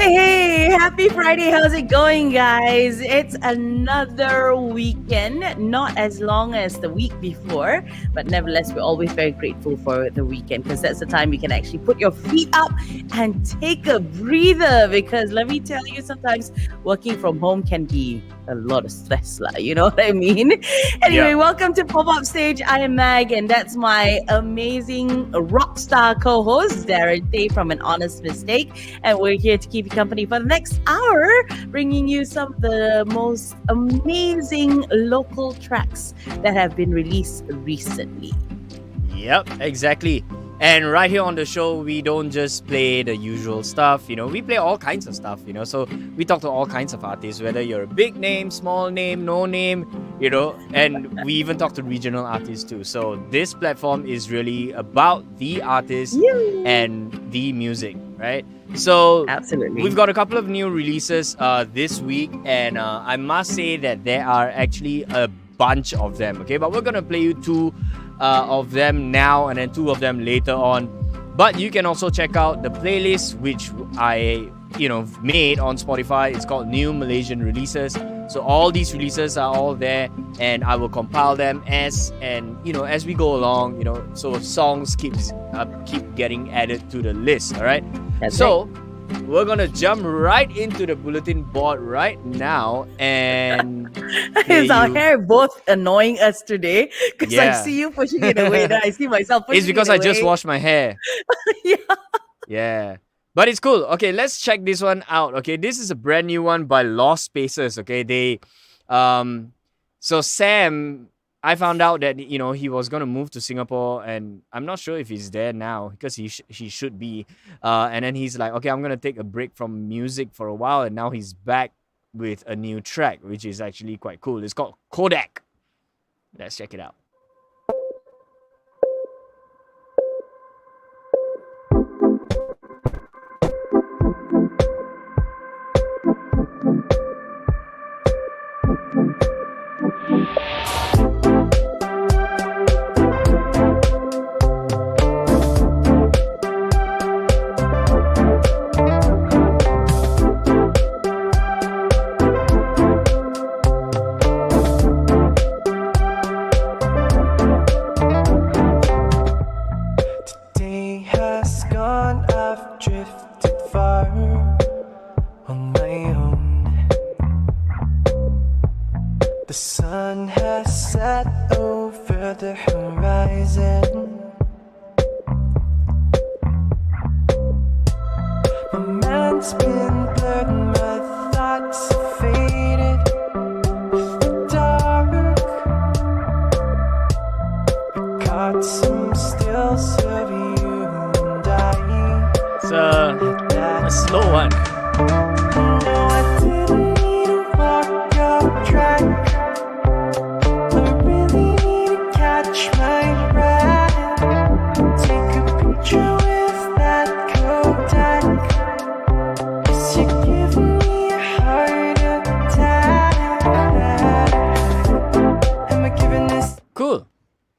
Hey, happy Friday. How's it going, guys? It's another weekend, not as long as the week before, but nevertheless, we're always very grateful for the weekend because that's the time you can actually put your feet up and take a breather. Because let me tell you, sometimes working from home can be a lot of stress, you know what I mean? Anyway, Welcome to PopUpStage. I am Mag, and that's my amazing rock star co-host, Darren Tay from An Honest Mistake. And we're here to keep you company for the next hour, bringing you some of the most amazing local tracks that have been released recently. Yep, exactly. And right here on the show, we don't just play the usual stuff, we play all kinds of stuff, so we talk to all kinds of artists, whether you're a big name, small name, no name, and we even talk to regional artists too. So this platform is really about the artist and the music, right? So absolutely, we've got a couple of new releases this week, and I must say that there are actually a bunch of them, okay? But we're going to play you two of them now and then two of them later on. But you can also check out the playlist which I made on Spotify. It's called New Malaysian Releases. So all these releases are all there, and I will compile them as we go along, so songs keep getting added to the list. All right. That's so right. We're gonna jump right into the bulletin board right now, and is our hair both annoying us today? Because I see you pushing it away, then I see myself pushing it away. It's because I just washed my hair. Yeah. But it's cool. Okay, let's check this one out. Okay, this is a brand new one by Lost Spaces. Okay, so Sam, I found out that he was gonna move to Singapore, and I'm not sure if he's there now because he should be. And then he's like, okay, I'm gonna take a break from music for a while, and now he's back with a new track, which is actually quite cool. It's called Kodak. Let's check it out.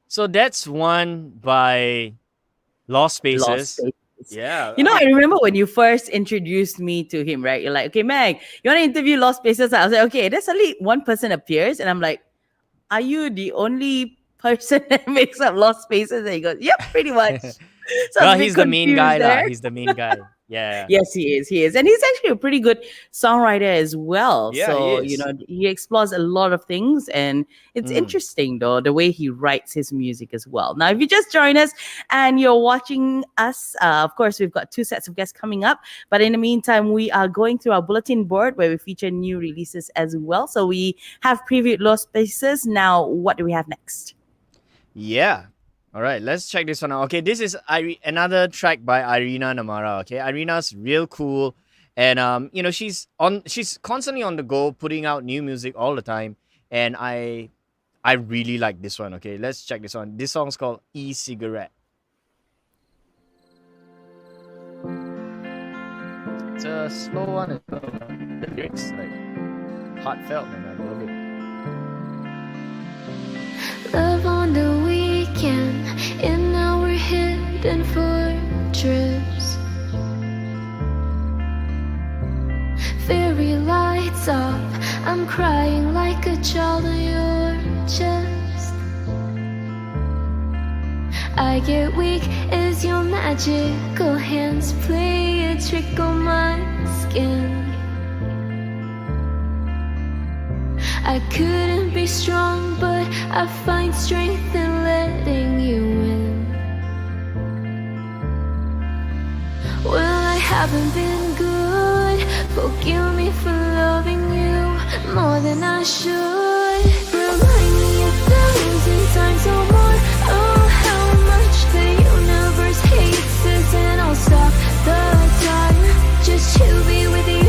So that's one by Lost Spaces. Yeah. I remember when you first introduced me to him, right? You're like, okay, Meg, you want to interview Lost Spaces? I was like, okay. Then suddenly one person appears, and I'm like, are you the only person that makes up Lost Spaces? And he goes, yep, pretty much. So well, he's the main guy. He's the main guy. Yeah. Yes, he is. And he's actually a pretty good songwriter as well. Yeah, so, he is. he explores a lot of things, and it's interesting, though, the way he writes his music as well. Now, if you just join us and you're watching us, of course, we've got two sets of guests coming up. But in the meantime, we are going through our bulletin board where we feature new releases as well. So we have previewed Lost Spaces. Now, what do we have next? Yeah. All right, let's check this one out. Okay, this is another track by Irina Namara. Okay, Irina's real cool, and she's constantly on the go, putting out new music all the time, and I really like this one. Okay, let's check this one. This song's called E-Cigarette. It's a slow one. The lyrics like heartfelt, man. I love it. Love on the weekend in our hidden fortress. lights off. I'm crying like a child on your chest. I get weak as your magical hands play a trick on my skin. I couldn't be strong, but I find strength in letting you in. Well, I haven't been good. Forgive me for loving you more than I should. Remind me 1,000 times or more. Oh, how much the universe hates us, and I'll stop the time just to be with you.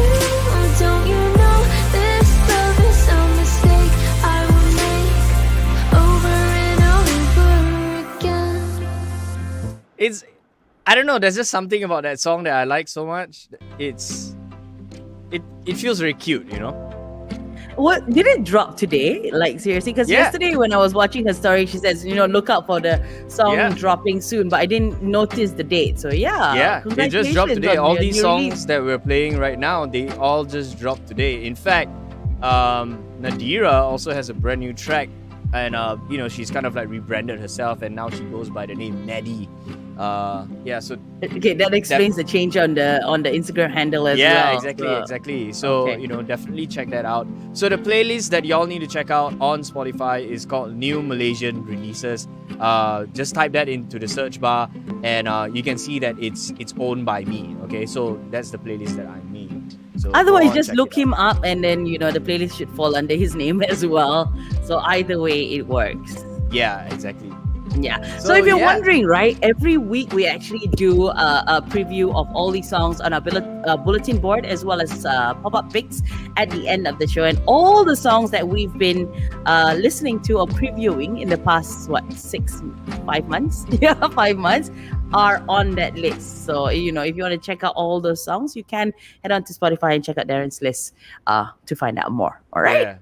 Don't you know this love is a mistake I will make over and over again? It's, I don't know, there's just something about that song that I like so much. It feels very cute, you know? What did it drop today? Like seriously? Because Yeah. yesterday when I was watching her story, she says, look out for the song Yeah. dropping soon, but I didn't notice the date. So Yeah, it just dropped congratulations today. on All your these new songs release. that we're playing right now, they all just dropped today. In fact, Nadira also has a brand new track, and she's kind of like rebranded herself, and now she goes by the name Maddie. So Okay, that explains the change on the Instagram handle as well. yeah, exactly. So Okay. definitely check that out. So the playlist that y'all need to check out on Spotify is called New Malaysian Releases. Just type that into the search bar, and you can see that it's owned by me. Okay, so that's the playlist that I made. So go Otherwise, on, just check look it out. him up, and then the playlist should fall under his name as well. So either way, it works. Yeah, exactly. Yeah. So if you're yeah. wondering, right, every week we actually do a preview of all these songs on our bulletin board, as well as pop-up picks at the end of the show. And all the songs that we've been listening to or previewing in the past, 5 months? Yeah, 5 months are on that list. So, if you want to check out all those songs, you can head on to Spotify and check out Darren's list to find out more. All right? Yeah.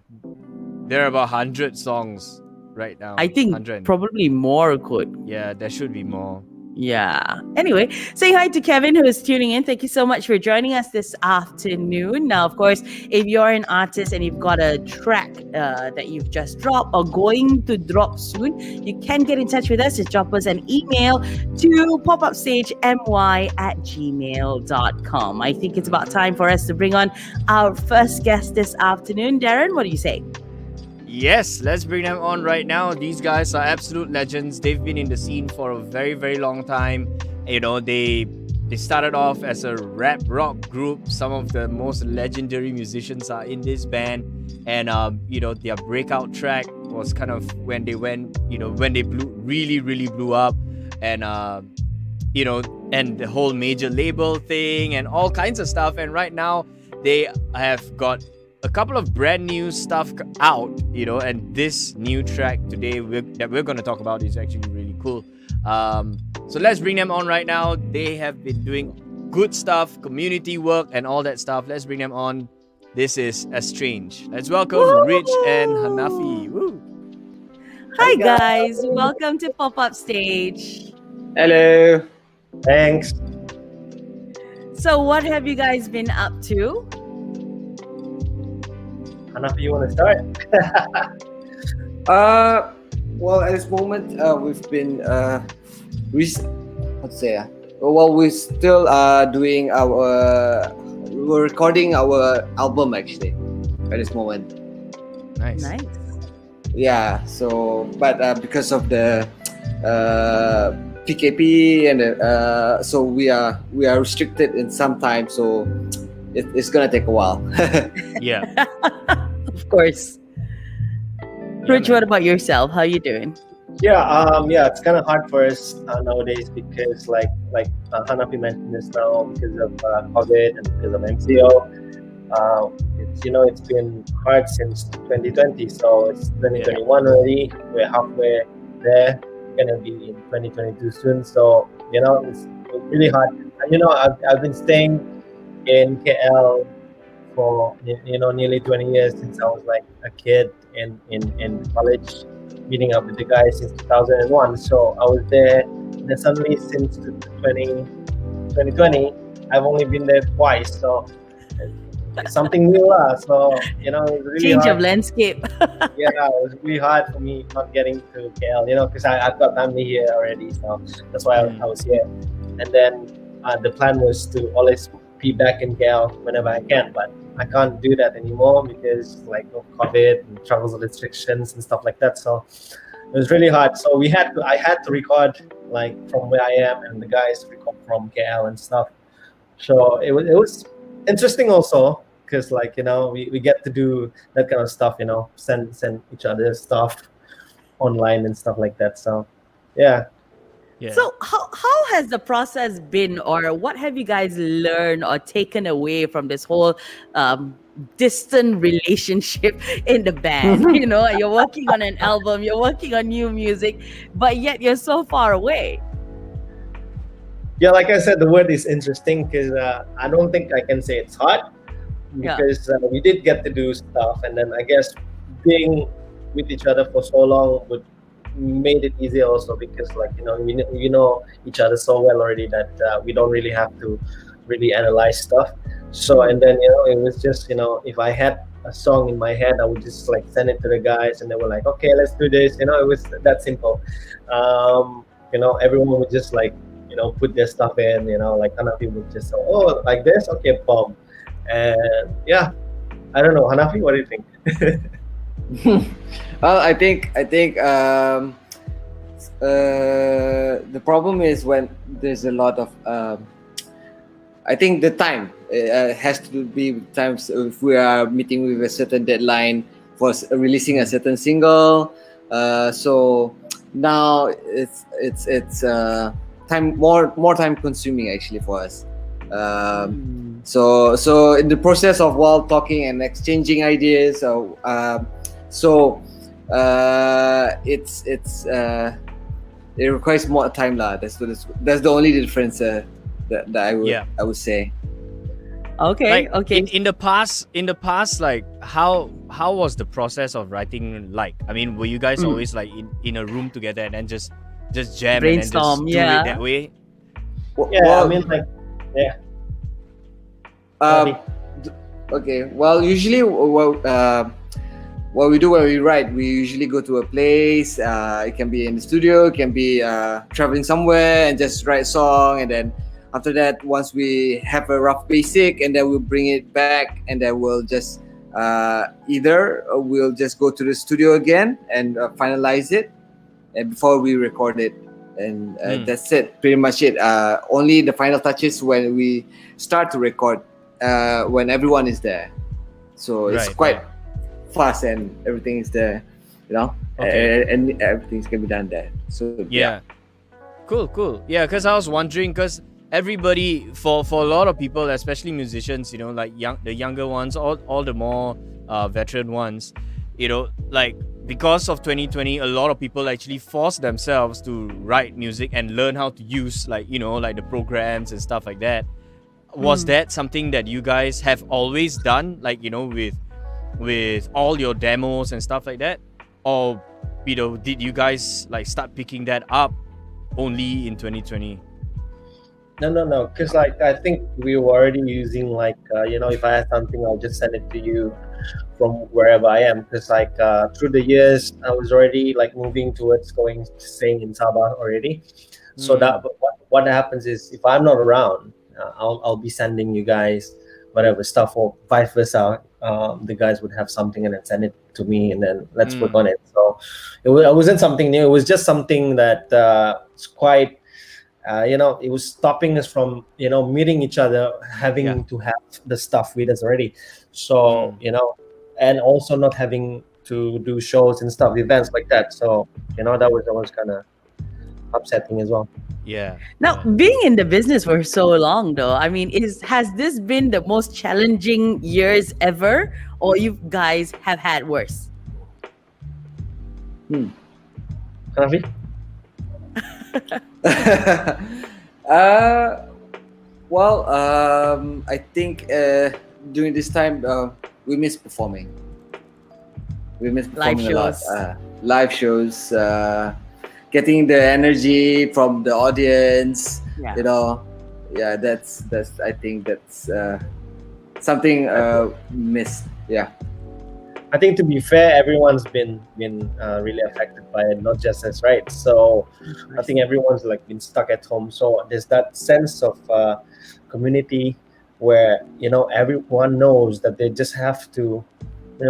There are about 100 songs right now. I think 100. probably more could. Yeah, there should be more. Yeah. Anyway, say hi to Kevin who is tuning in. Thank you so much for joining us this afternoon. Now, of course, if you're an artist and you've got a track that you've just dropped or going to drop soon, you can get in touch with us. Just drop us an email to popupstagemy@gmail.com. I think it's about time for us to bring on our first guest this afternoon. Darren, what do you say? Yes, let's bring them on right now. These guys are absolute legends. They've been in the scene for a very, very long time. They started off as a rap rock group. Some of the most legendary musicians are in this band, and their breakout track was kind of when they really blew up, and and the whole major label thing and all kinds of stuff. And right now they have got a couple of brand new stuff out, and this new track today that we're going to talk about is actually really cool. So let's bring them on right now. They have been doing good stuff, community work, and all that stuff. Let's bring them on. This is Estraged. Let's welcome Woo! Rich and Hanafi. Woo. Hi, guys. Welcome to PopUpStage. Hello. Thanks. So, what have you guys been up to? Hanafi, you want to start? Well, at this moment, we've been we're still doing we're recording our album actually at this moment. Nice. Nice. Yeah. So, but because of the PKP and so we are restricted in some time. So it's gonna take a while. Yeah. Of course. Rich, what about yourself? How you doing? Yeah, it's kind of hard for us nowadays because like Hanafi mentioned this now because of COVID and because of MCO. It's been hard since 2020, so it's 2021 already. We're halfway there. Gonna be in 2022 soon, so it's really hard. And, I've been staying in KL for nearly 20 years since I was like a kid in college, meeting up with the guys since 2001. So I was there, and then suddenly since 2020, I've only been there twice. So it's something new lah. So you know, it's really Change of hard. landscape. Yeah, it was really hard for me not getting to KL. You know, because I've got family here already, so that's why I was here. And then the plan was to always be back in KL whenever I can, but I can't do that anymore because like of COVID and travel restrictions and stuff like that. So it was really hard. So I had to record like from where I am, and the guys record from KL and stuff. So it was interesting also because like, you know, we get to do that kind of stuff, you know, send each other stuff online and stuff like that. So yeah. So how has the process been, or what have you guys learned or taken away from this whole distant relationship in the band? You know, you're working on an album, you're working on new music, but yet you're so far away. Yeah, like I said, the word is interesting because I don't think I can say it's hard because we did get to do stuff, and then I guess being with each other for so long made it easier also because like, you know, we know each other so well already that we don't really have to really analyze stuff. So and then, you know, it was just, you know, if I had a song in my head, I would just like send it to the guys and they were like, okay, let's do this. You know, it was that simple. You know, everyone would just like, you know, put their stuff in, you know, like Hanafi would just say, oh, like this, okay, boom. And yeah, I don't know, Hanafi, what do you think? Well, I think the problem is when there's a lot of I think the time has to be times if we are meeting with a certain deadline for releasing a certain single. So now it's time more time consuming actually for us. So in the process of while talking and exchanging ideas, it requires more time lah. That's the only difference that I would say. Okay, like, okay. In the past, like how was the process of writing like? I mean, were you guys always like in a room together and then just jam Brainstorm, and then just do it that way? Yeah, I mean like yeah. Okay. Well, usually, what we do when we write, we usually go to a place. It can be in the studio, it can be traveling somewhere and just write a song. And then after that, once we have a rough basic, and then we'll bring it back, and then we'll just either we'll just go to the studio again and finalize it, and before we record it. And that's it, pretty much it. Only the final touches when we start to record, when everyone is there. So it's quite fast and everything is there, you know. And everything can be done there. So yeah. Cool. Yeah, because I was wondering, because everybody, for a lot of people, especially musicians, you know, like the younger ones, all the more veteran ones, you know, like because of 2020, a lot of people actually forced themselves to write music and learn how to use, like, you know, like the programs and stuff like that. Was that something that you guys have always done, like, you know, with all your demos and stuff like that? Or, you know, did you guys like start picking that up only in 2020? No, because like I think we were already using like you know, if I had something, I'll just send it to you from wherever I am. Because like through the years, I was already like moving towards staying in Sabah already. So that what happens is if I'm not around, I'll be sending you guys whatever stuff, or vice versa. The guys would have something and then send it to me, and then let's work on it. So it wasn't something new. It was just something that it's quite. You know, it was stopping us from, you know, meeting each other, having to have the stuff with us already. So, you know, and also not having to do shows and stuff, events like that. So, you know, that was kind of upsetting as well. Yeah. Now, being in the business for so long, though, I mean, has this been the most challenging years ever, or you guys have had worse? Hanafi? Well, I think during this time we miss performing. We miss performing a lot. Live shows, getting the energy from the audience. You know, yeah, that's. I think that's something missed. Yeah. I think to be fair, everyone's been really affected by it, not just us, right? So I think everyone's like been stuck at home. So there's that sense of community where everyone knows that they just have to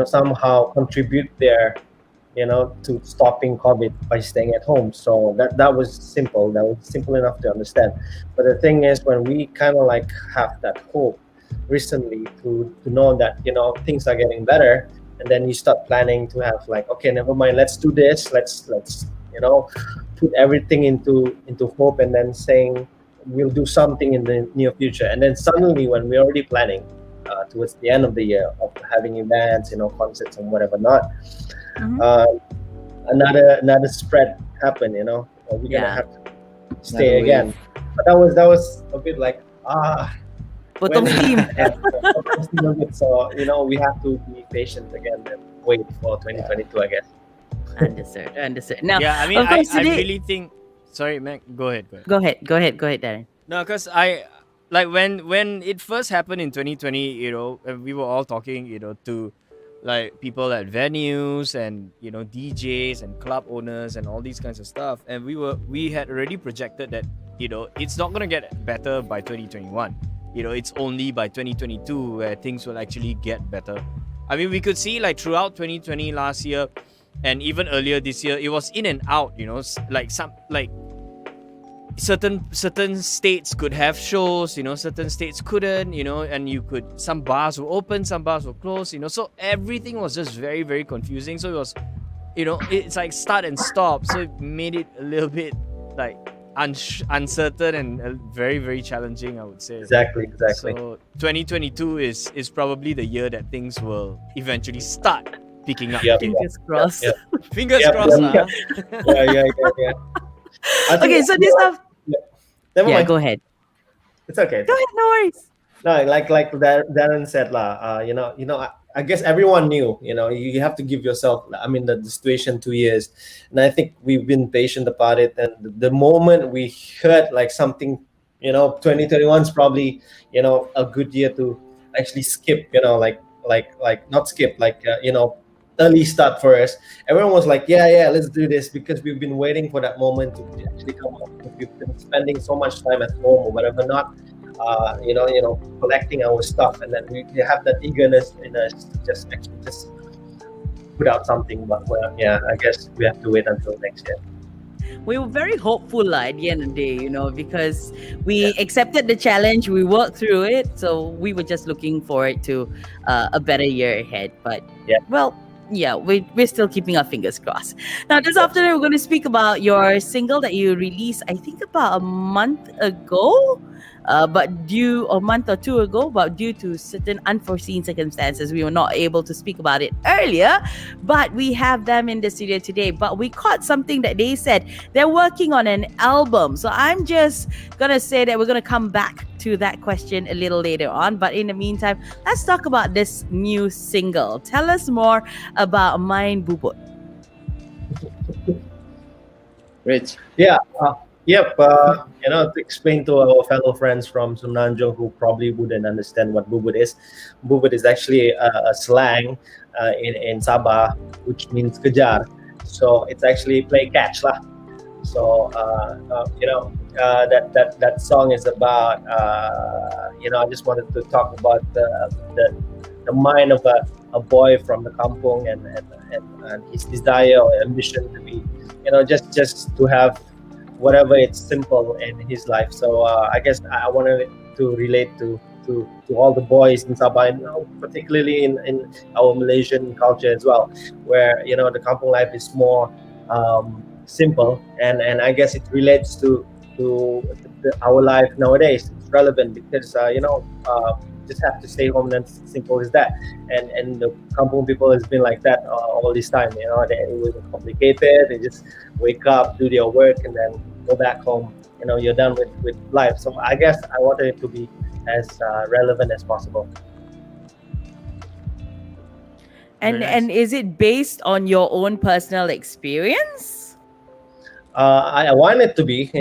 somehow contribute their to stopping COVID by staying at home. So that was simple. That was simple enough to understand. But the thing is, when we kind of like have that hope recently to know that things are getting better, and then you start planning to have like, okay, never mind, let's do this. Let's put everything into hope, and then saying we'll do something in the near future. And then suddenly, when we're already planning towards the end of the year of having events, concerts and whatever not. Another spread happened, we're gonna have to stay again. But that was a bit like Potong steam. So we have to be patient again and wait for 2022, I guess. Understood. Now, Yeah, I mean, of course, I today... really think. Sorry, Mac. Go ahead. Go ahead, Darren. No, because I like when it first happened in 2020. We were all talking, to like people at venues and DJs and club owners and all these kinds of stuff, and we had already projected that it's not gonna get better by 2021. It's only by 2022 where things will actually get better. I mean, we could see like throughout 2020 last year and even earlier this year, it was in and out. Like certain states could have shows, certain states couldn't, and some bars were open, some bars were closed, so everything was just very, very confusing. So it was, it's like start and stop. So it made it a little bit like uncertain and very, very challenging, I would say. Exactly. So 2022 is probably the year that things will eventually start picking up. Fingers crossed. Fingers crossed. Yeah. Okay, so this stuff. Never mind. Go ahead. It's okay. Go ahead, no worries. No, like Darren said, I guess everyone knew, you have to give yourself, the situation 2 years. And I think we've been patient about it. And the moment we heard like something, 2021 is probably, a good year to actually skip, not skip, early start for us. Everyone was like, yeah, let's do this, because we've been waiting for that moment to actually come up. We've been spending so much time at home or whatever not, collecting our stuff, and then we have that eagerness in us to just put out something. But I guess we have to wait until next year. We were very hopeful at the end of the day, because we accepted the challenge, we worked through it, so we were just looking forward to a better year ahead. But we're still keeping our fingers crossed. Now, this afternoon, we're going to speak about your single that you released, I think, about a month ago. A month or two ago, but due to certain unforeseen circumstances, we were not able to speak about it earlier. But we have them in the studio today. But we caught something that they said they're working on an album. So I'm just gonna say that we're gonna come back to that question a little later on. But in the meantime, let's talk about this new single. Tell us more about Main Bubut. Rich. Yeah. To explain to our fellow friends from Semenanjung who probably wouldn't understand what bubut is. Bubut is actually a slang in Sabah, which means kejar. So it's actually play catch lah. So that song is about I just wanted to talk about the mind of a boy from the kampung and his desire or ambition to be just to have whatever it's simple in his life. So I guess I wanted to relate to all the boys in Sabah, and particularly in our Malaysian culture as well, where the kampung life is more simple, and I guess it relates to our life nowadays. It's relevant because just have to stay home, and simple as that. And the kampung people has been like that all this time. It wasn't complicated. They just wake up, do their work, and then go back home. You're done with life. So I guess I wanted it to be as relevant as possible. And is it based on your own personal experience? I want it to be,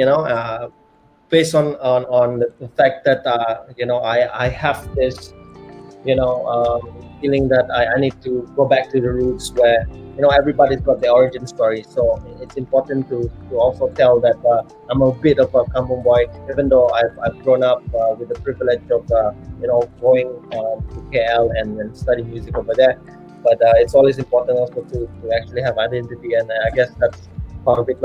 based on the fact that I have this feeling that I need to go back to the roots where everybody's got their origin story. So it's important to also tell that I'm a bit of a kampung boy, even though I've grown up with the privilege of going to KL and studying music over there. But it's always important also to actually have identity, and I guess that's part of it.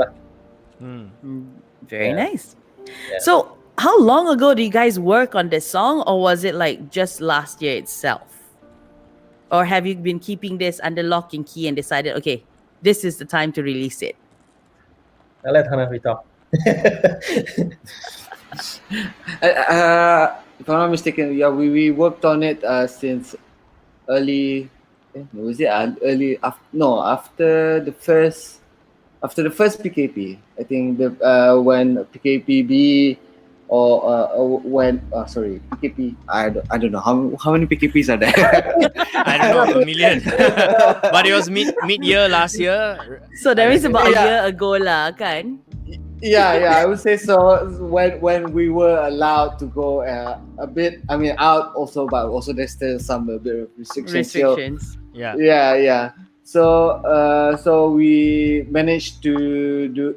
Very Yeah. nice. Yeah. So, how long ago do you guys work on this song, or was it like just last year itself? Or have you been keeping this under lock and key and decided, okay, this is the time to release it? I'll let Hanafi talk. If I'm not mistaken, yeah, we worked on it since early. Was it early? After the first PKP. I think when PKPB when sorry, PKP. I don't know how many PKPs are there. I don't know, a million. But it was mid year last year. So that is about Yeah. a year ago lah, kan? Yeah, I would say so. When we were allowed to go a bit, I mean, out also, but also there's still some a bit of restrictions. So, Restrictions. yeah. So we managed to do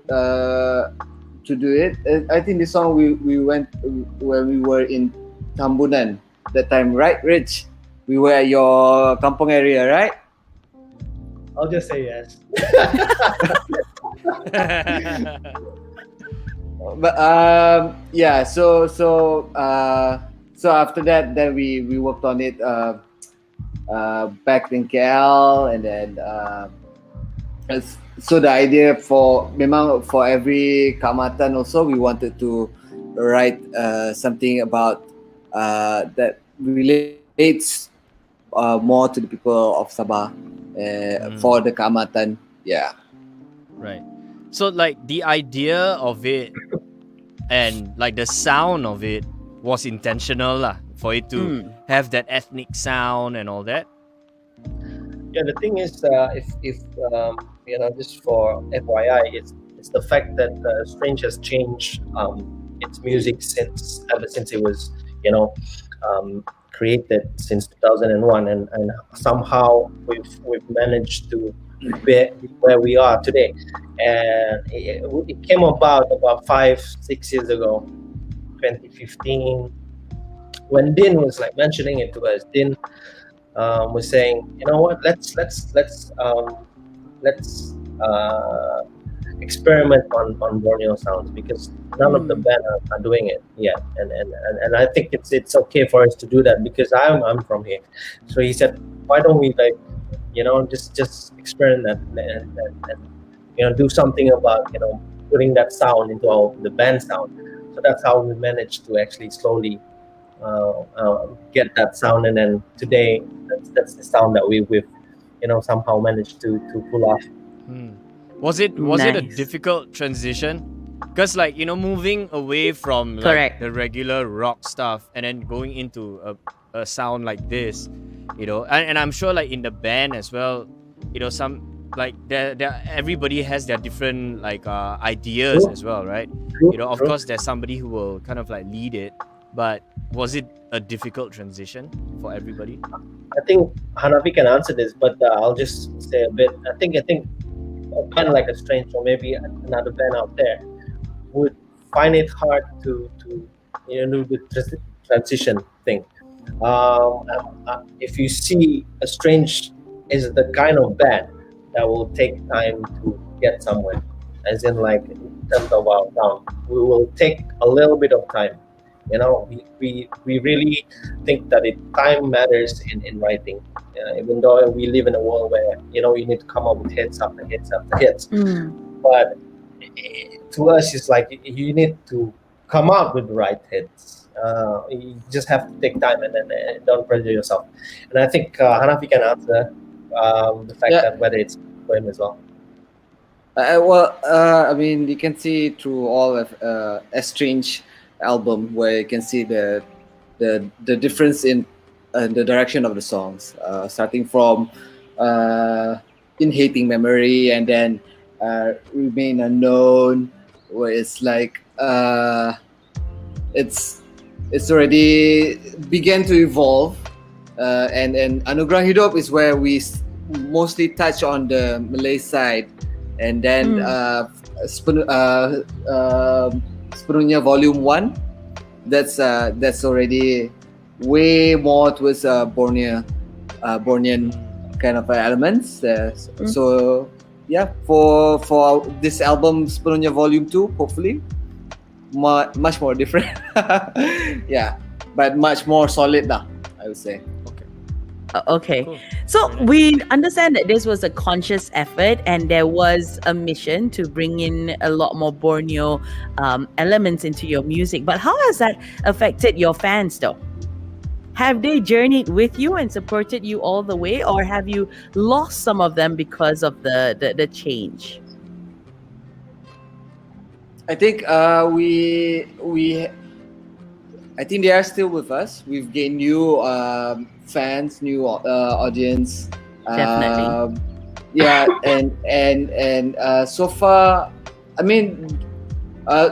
it. I think the song we went when we were in Tambunan that time, right, Rich? We were at your kampong area, right? I'll just say yes. But yeah, so after that, then we worked on it back in KL, and then so the idea for every Kamatan also, we wanted to write something about that relates more to the people of Sabah for the Kamatan. Yeah. Right. So like the idea of it and like the sound of it was intentional lah, for it to have that ethnic sound and all that. Yeah, the thing is, if just for FYI, it's the fact that Strange has changed its music ever since it was created since 2001, and somehow we've managed to be where we are today. And it came about 5-6 years ago, 2015, when Din was like mentioning it to us. Din was saying, you know what, let's experiment on Borneo sounds, because none of the band are doing it yet, and I think it's okay for us to do that, because I'm from here. So he said, why don't we just experiment and do something about putting that sound into the band sound. So that's how we managed to actually slowly get that sound, and then today that's the sound that we've somehow managed to pull off. Was it a Nice. difficult transition? Because moving away from Correct. the regular rock stuff and then going into a sound like this, and I'm sure like in the band as well, some like there everybody has their different ideas True. as well, right? Of True. course there's somebody who will kind of like lead it, but was it a difficult transition for everybody? I think Hanafi can answer this, but I'll just say a bit. I think a band like Estraged, or maybe another band out there, would find it hard to do the transition thing. If you see Estraged is the kind of band that will take time to get somewhere, as in like in terms of our sound, we will take a little bit of time. We really think that time matters in writing, even though we live in a world where you need to come up with hits after hits after hits. But to us, it's like you need to come out with the right hits. You just have to take time, and then don't pressure yourself. And I think Hanafi can answer the fact that whether it's for him as well. I mean, you can see through all of Estraged album, where you can see the difference in the direction of the songs, starting from In Hating Memory, and then Remain Unknown, where it's like it's already began to evolve, and Anugerah Hidup is where we mostly touch on the Malay side, and then Sepenuhnya Volume 1, that's already way more towards Bornean kind of elements. So yeah, for this album Sepenuhnya Volume 2, hopefully much more different. Yeah, but much more solid now, I would say. Okay. Cool. So Very nice. we understand that this was a conscious effort and there was a mission to bring in a lot more Borneo elements into your music. But how has that affected your fans though? Have they journeyed with you and supported you all the way, or have you lost some of them because of the change? I think I think they are still with us. We've gained new fans, new audience. Definitely. Yeah, and so far, I mean,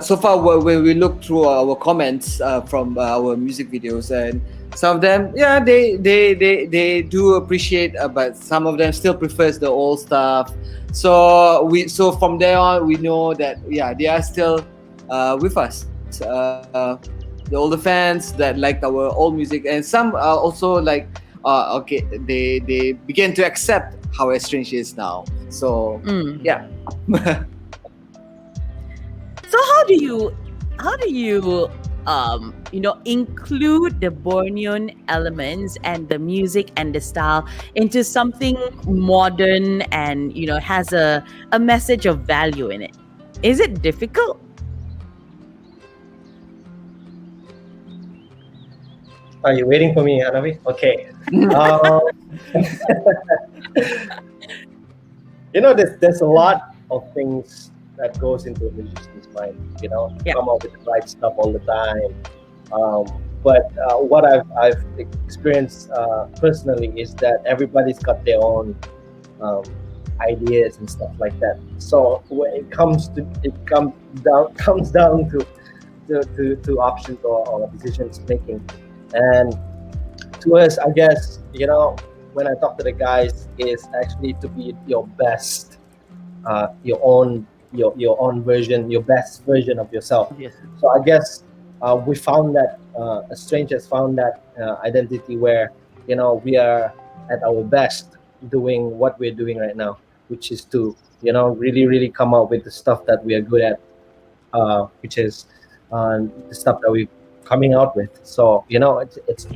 so far when we look through our comments from our music videos, and some of them, yeah, they do appreciate, but some of them still prefers the old stuff. So from there on, we know that they are still with us. The older fans that liked our old music, and some also like okay, they began to accept how Estraged is now. So yeah. So how do you include the Bornean elements and the music and the style into something modern and has a message of value in it? Is it difficult? Are you waiting for me, Hanavi? Okay. There's a lot of things that goes into a musician's mind. Come up with the right stuff all the time. But what I've experienced personally is that everybody's got their own ideas and stuff like that. So when it comes down to options or decisions making. And to us, I guess, when I talk to the guys, is actually to be your best, your own version, your best version of yourself. Yes. So I guess we found that Estraged has found that identity where we are at our best doing what we're doing right now, which is to really really come out with the stuff that we are good at, which is the stuff that we're coming out with. So it's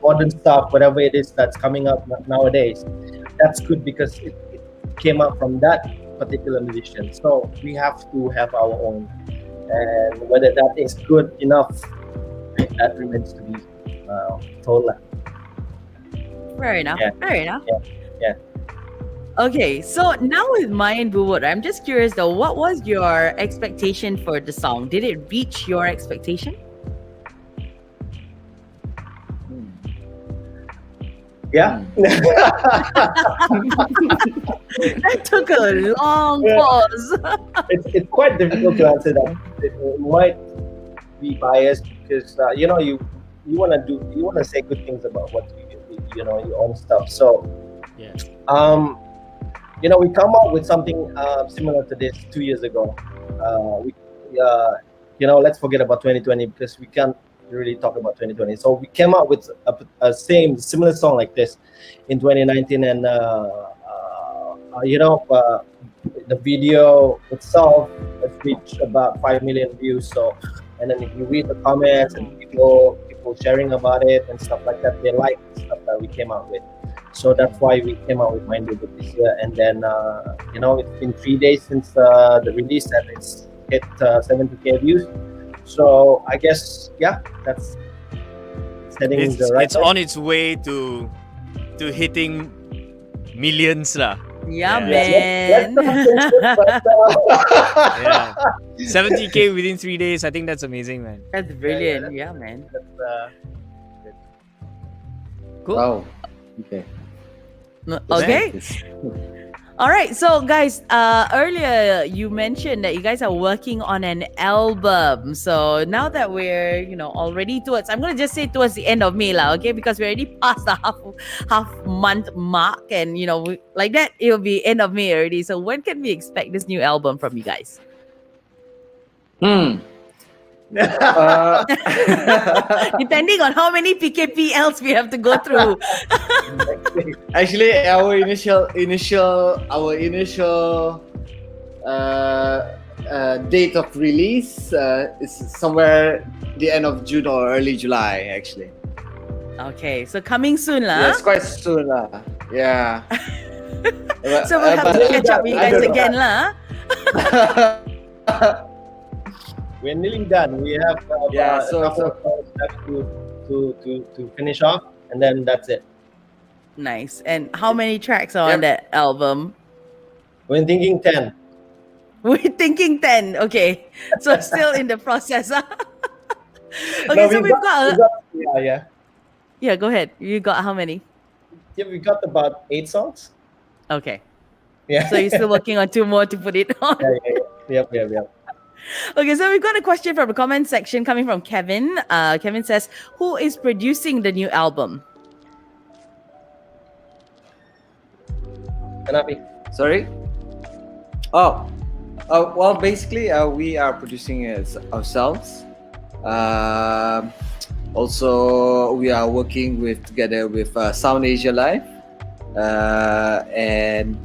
modern stuff, whatever it is that's coming up nowadays, that's good because it came out from that particular musician. So we have to have our own, and whether that is good enough, that remains to be told. Fair enough. Yeah. Fair enough. Yeah. Okay, so now with Mayan Bubut, I'm just curious though, what was your expectation for the song? Did it reach your expectation? Yeah. That took a long pause. It's quite difficult to answer that. It might be biased because you want to say good things about what your own stuff. So Yeah. We come up with something similar to this 2 years ago. Let's forget about 2020 because we can't really talk about 2020. So we came out with a similar song like this in 2019, and the video itself has reached about 5 million views. So, and then if you read the comments and people sharing about it and stuff like that, they like the stuff that we came out with. So that's why we came out with Mind Bubut this year. And then it's been 3 days since the release, and it's hit 70,000 views. So I guess that's heading the right. It's on its way to hitting millions lah. Yeah, Yeah. man. Yeah. 70K within 3 days. I think that's amazing, man. That's brilliant. Yeah, man. Cool. Wow. Okay. Okay. All right, so guys, earlier you mentioned that you guys are working on an album. So now that we're, already towards, I'm gonna just say towards the end of May, lah, okay? Because we're already past the half month mark, and like that, it'll be end of May already. So when can we expect this new album from you guys? Depending on how many PKPLs we have to go through. Actually, our initial date of release is somewhere the end of June or early July. Actually, Okay, so coming soon, lah. yeah, it's quite soon, lah. Yeah. So we'll have to catch up with you guys again, lah. We're nearly done. We have Yeah, a couple of songs left to finish off, and then that's it. Nice. And how many tracks are on that album? We're thinking 10. We're thinking 10. Okay. So still in the process. Okay, No, so we've got yeah. Yeah, go ahead. You got how many? Yeah, we got about 8 songs. Okay. Yeah. So you're still working on 2 more to put it on. Yep. Okay, so we've got a question from the comment section coming from Kevin. Kevin says, who is producing the new album? Hanafi. Sorry. Well, basically, we are producing it ourselves. Also, we are working together with Sound Asia Live, and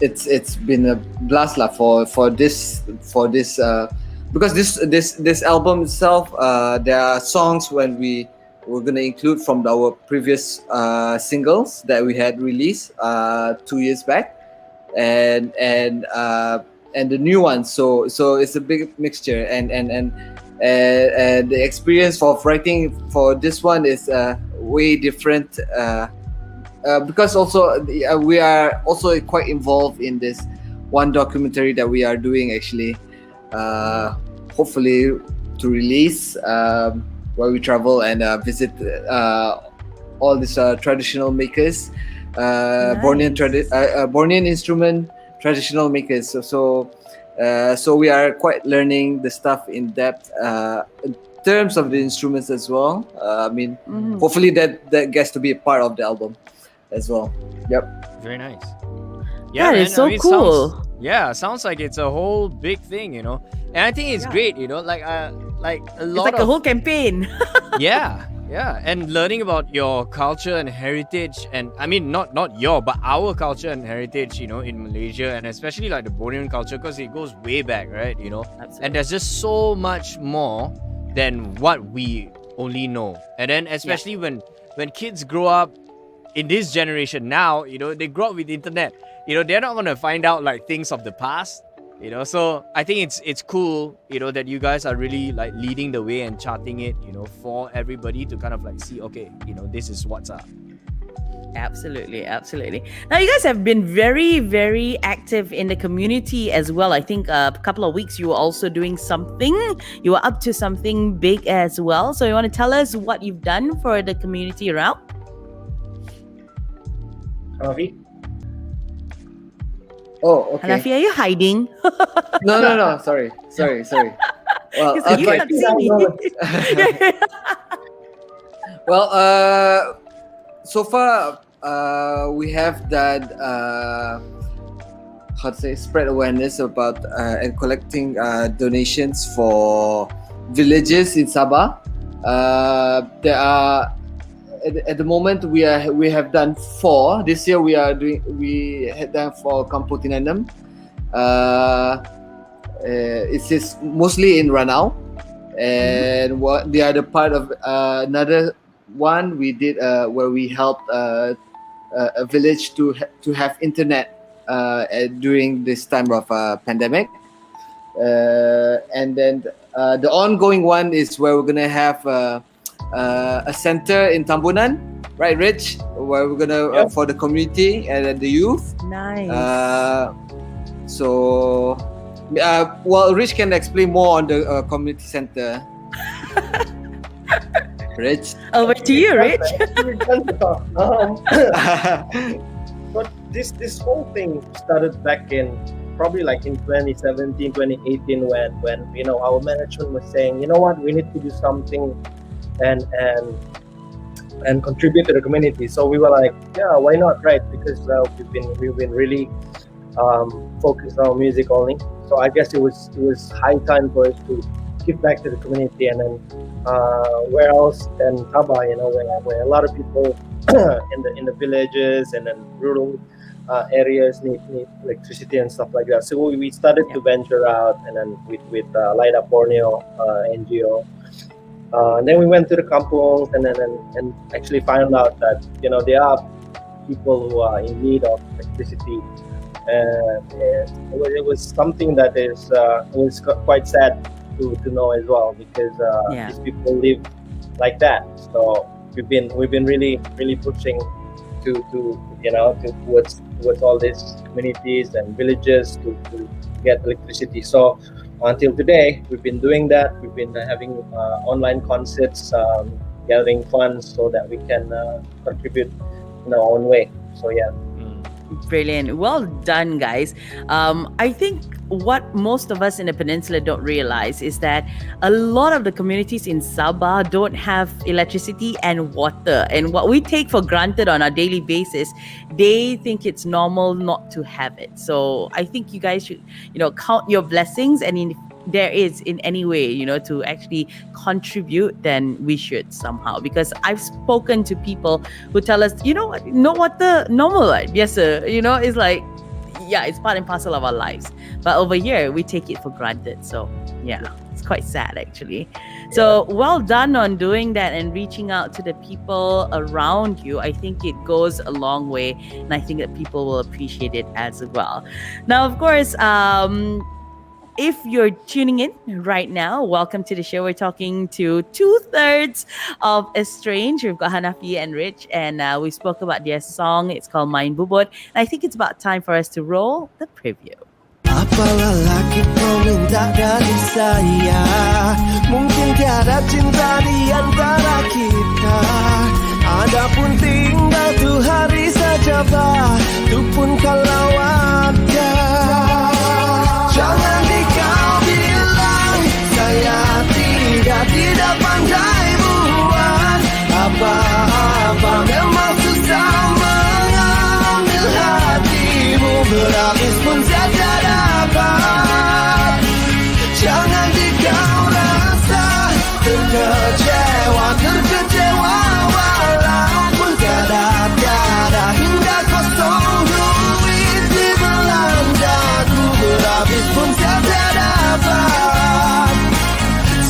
it's been a blast lah for this because this album itself, there are songs when we're gonna include from our previous singles that we had released 2 years back, and the new ones. So it's a big mixture, and the experience of writing for this one is way different. Because also we are also quite involved in this one documentary that we are doing actually, hopefully to release, where we travel and visit all these traditional makers, Nice. Bornean instrument traditional makers. So we are quite learning the stuff in depth in terms of the instruments as well. Hopefully that gets to be a part of the album as well. Yep. Very nice. That is so cool. Sounds like it's a whole big thing, And I think it's great, like a It's lot like of a whole campaign. yeah, and learning about your culture and heritage, and I mean not your but our culture and heritage, in Malaysia, and especially like the Bornean culture, because it goes way back, right? Absolutely. And there's just so much more than what we only know. And then especially when kids grow up in this generation now, they grow up with the internet. They're not gonna find out like things of the past. So I think it's cool, that you guys are really like leading the way and charting it, for everybody to kind of like see, okay, this is what's up. Absolutely. Now, you guys have been very, very active in the community as well. I think a couple of weeks you were also doing something. You were up to something big as well. So you want to tell us what you've done for the community around? Hanafi. Oh, okay. Hanafi, are you hiding? No. Sorry. Well, Because you can't see me. Well, so far we have done spread awareness about and collecting donations for villages in Sabah. There are at the moment we have done 4. This year we had done for Kampung Tinanam. It's just mostly in Ranau, and what the other part of another one we did where we helped a village to have internet during this time of pandemic, and then the ongoing one is where we're gonna have a center in Tambunan, right, Rich? Where we're gonna for the community and the youth. Nice. Well, Rich can explain more on the community center. Rich. Over to you, Rich. this whole thing started back in probably like in 2017, 2018 when our management was saying, you know what, we need to do something and contribute to the community. So we were like, yeah, why not, right? Because we've been really focused on music only. So I guess it was high time for us to give back to the community. And then where else than Sabah, where a lot of people in the villages and then rural areas need electricity and stuff like that. So we started to venture out, and then with Light Up Borneo NGO. And then we went to the kampungs and actually found out that there are people who are in need of electricity. And it was something that it was quite sad to know as well, because these people live like that. So we've been really pushing towards all these communities and villages to get electricity. So until today, we've been doing that. We've been having online concerts, gathering funds so that we can contribute in our own way. So yeah. Brilliant. Well done, guys. I think what most of us in the peninsula don't realize is that a lot of the communities in Sabah don't have electricity and water. And what we take for granted on a daily basis, they think it's normal not to have it. So I think you guys should, count your blessings, and if there is in any way, to actually contribute, then we should somehow. Because I've spoken to people who tell us, no water, normal life. Yes, sir. It's like, yeah, it's part and parcel of our lives. But over here, we take it for granted. So yeah, it's quite sad actually. So well done on doing that and reaching out to the people around you. I think it goes a long way, and I think that people will appreciate it as well. Now, of course, if you're tuning in right now, welcome to the show. We're talking to 2/3 of Estraged. We've got Hanafi and Rich, and we spoke about their song. It's called Main Bubut. And I think it's about time for us to roll the preview. Apalah lagi kau minta dari saya, mungkin tiada cinta di antara kita. Adapun tinggal tu hari saja bah, tu pun kalau ada. Jangan dikau bilang saya tidak pandai buat apa-apa. Memang susah mengambil hatimu, berhabis pun saja dapat. Jangan dikau rasa terkecewa walaupun tiada hingga kosong duit di belanjaku, berhabis pun tiada dapat.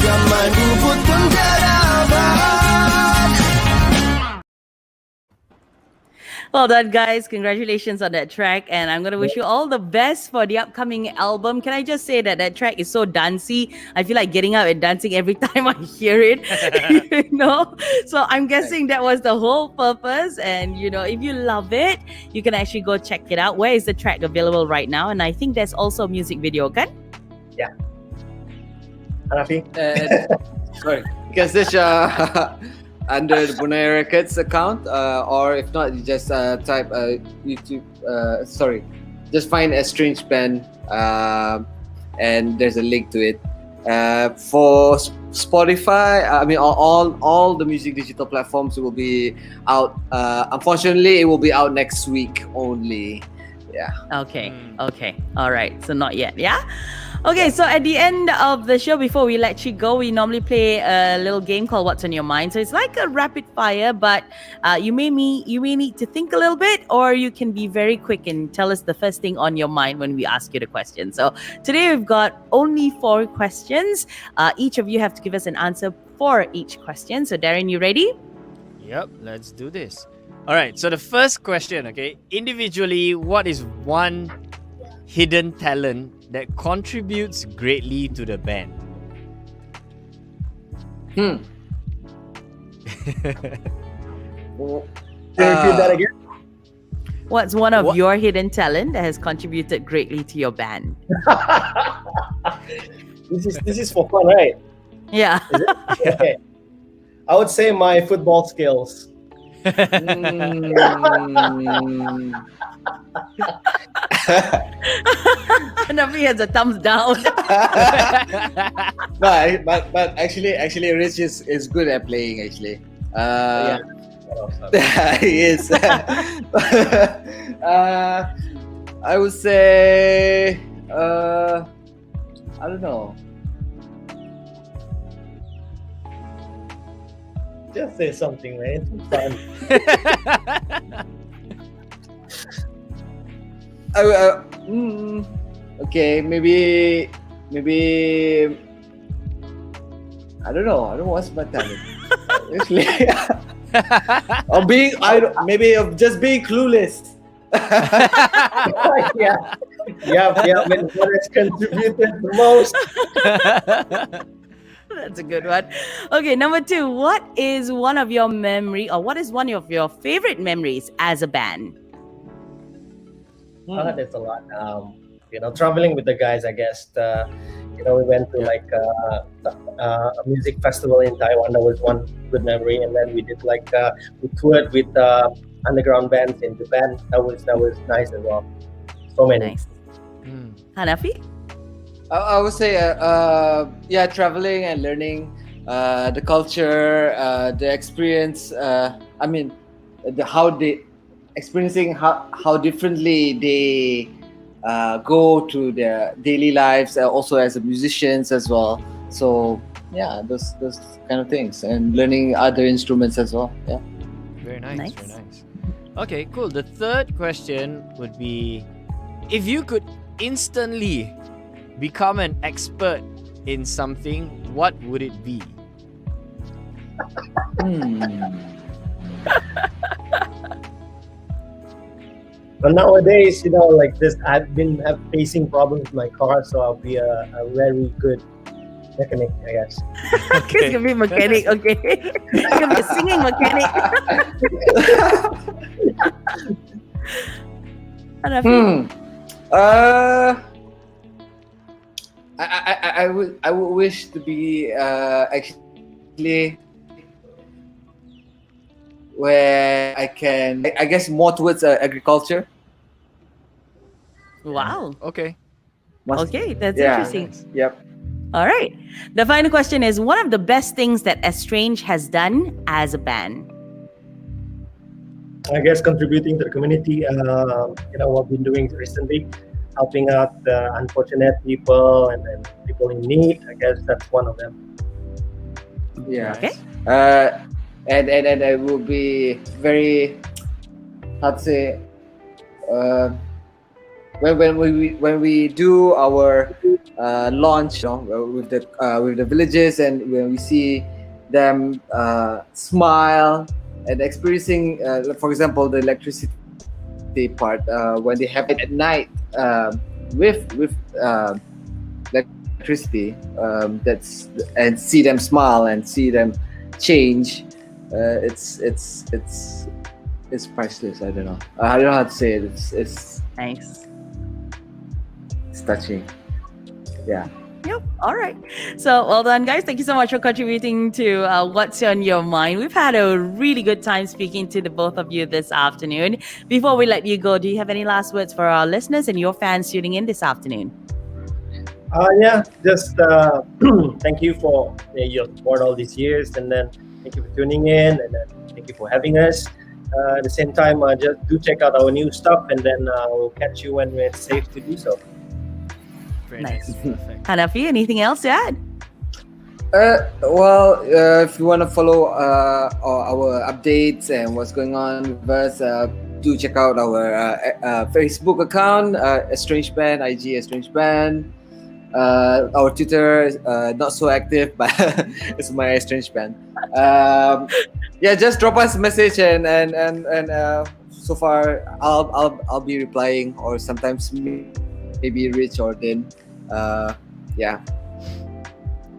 Zaman bubut pun tiada dapat. Well done, guys. Congratulations on that track. And I'm going to wish you all the best for the upcoming album. Can I just say that track is so dancey? I feel like getting up and dancing every time I hear it. So I'm guessing that was the whole purpose. And, if you love it, you can actually go check it out. Where is the track available right now? And I think there's also a music video, kan? Yeah. Hanafi? Sorry, because this under the Bunai Records account, or if not, you just type YouTube. Just find Estraged Band, and there's a link to it. For Spotify, all the music digital platforms will be out. Unfortunately, it will be out next week only. Yeah. Okay. All right. So not yet. Yeah. Okay, so at the end of the show, before we let you go, we normally play a little game called What's on Your Mind. So it's like a rapid fire, but you may need to think a little bit, or you can be very quick and tell us the first thing on your mind when we ask you the question. So today we've got only 4 questions. Each of you have to give us an answer for each question. So Darren, you ready? Yep, let's do this. All right, so the first question, okay, individually, what is one hidden talent that contributes greatly to the band? Can you repeat that again? What's one of your hidden talent that has contributed greatly to your band? This is for fun, right? Yeah. Is it? Okay. I would say my football skills. Hanafi has a thumbs down. But actually, Rich is good at playing. Actually, Yeah. he is. I would say, I don't know. Just say something, man. It's fun. Okay, maybe I don't know. I don't know what's my talent. Actually, or maybe of just being clueless. Yeah. Yeah. When what has contributed the most? That's a good one. Okay, number 2. What is one of your favorite memories as a band? There's a lot. Traveling with the guys, I guess. We went to a music festival in Taiwan. That was one good memory, and then we did we toured with underground bands in Japan. That was nice as well. So many. Nice. Hanafi? I would say, traveling and learning the culture, the experience. Experiencing how differently they go to their daily lives, also as musicians as well. So yeah, those kind of things, and learning other instruments as well. Yeah. Very nice. Nice. Very nice. Okay, cool. The third question would be, if you could instantly become an expert in something, what would it be? But nowadays, like this, I've been facing problems with my car, so I'll be a very good mechanic, I guess. He's gonna be a mechanic, okay? He's gonna be a singing mechanic. Hanafi? I would wish to be actually where I can, I guess, more towards agriculture. Wow. Okay. Okay, that's Yeah. interesting. Yep. All right. The final question is, one of the best things that Estraged has done as a band? I guess contributing to the community. What we've been doing recently, helping out the unfortunate people and people in need. I guess that's one of them. Yeah. Okay. And I will be very, how to say, when we do our launch, with the villages, and when we see them smile and experiencing, for example, the electricity part, when they have it at night with electricity, and see them smile and see them change. It's priceless. I don't know how to say it. It's Nice. touching. Yeah. Yep. All right. So well done, guys. Thank you so much for contributing to What's on Your Mind. We've had a really good time speaking to the both of you this afternoon. Before we let you go, do you have any last words for our listeners and your fans tuning in this afternoon? Just thank you for your support all these years, and then thank you for tuning in, and then thank you for having us. At the same time, just do check out our new stuff, and then we'll catch you when it's safe to do so. Very Nice. nice. Perfect. Hanafi, anything else to add? If you want to follow our updates and what's going on with us, do check out our Facebook account, Estraged Band, IG Estraged Band. Our Twitter not so active, but it's my Estraged Band. Just drop us a message, and so far I'll be replying, or sometimes maybe Rich or Din.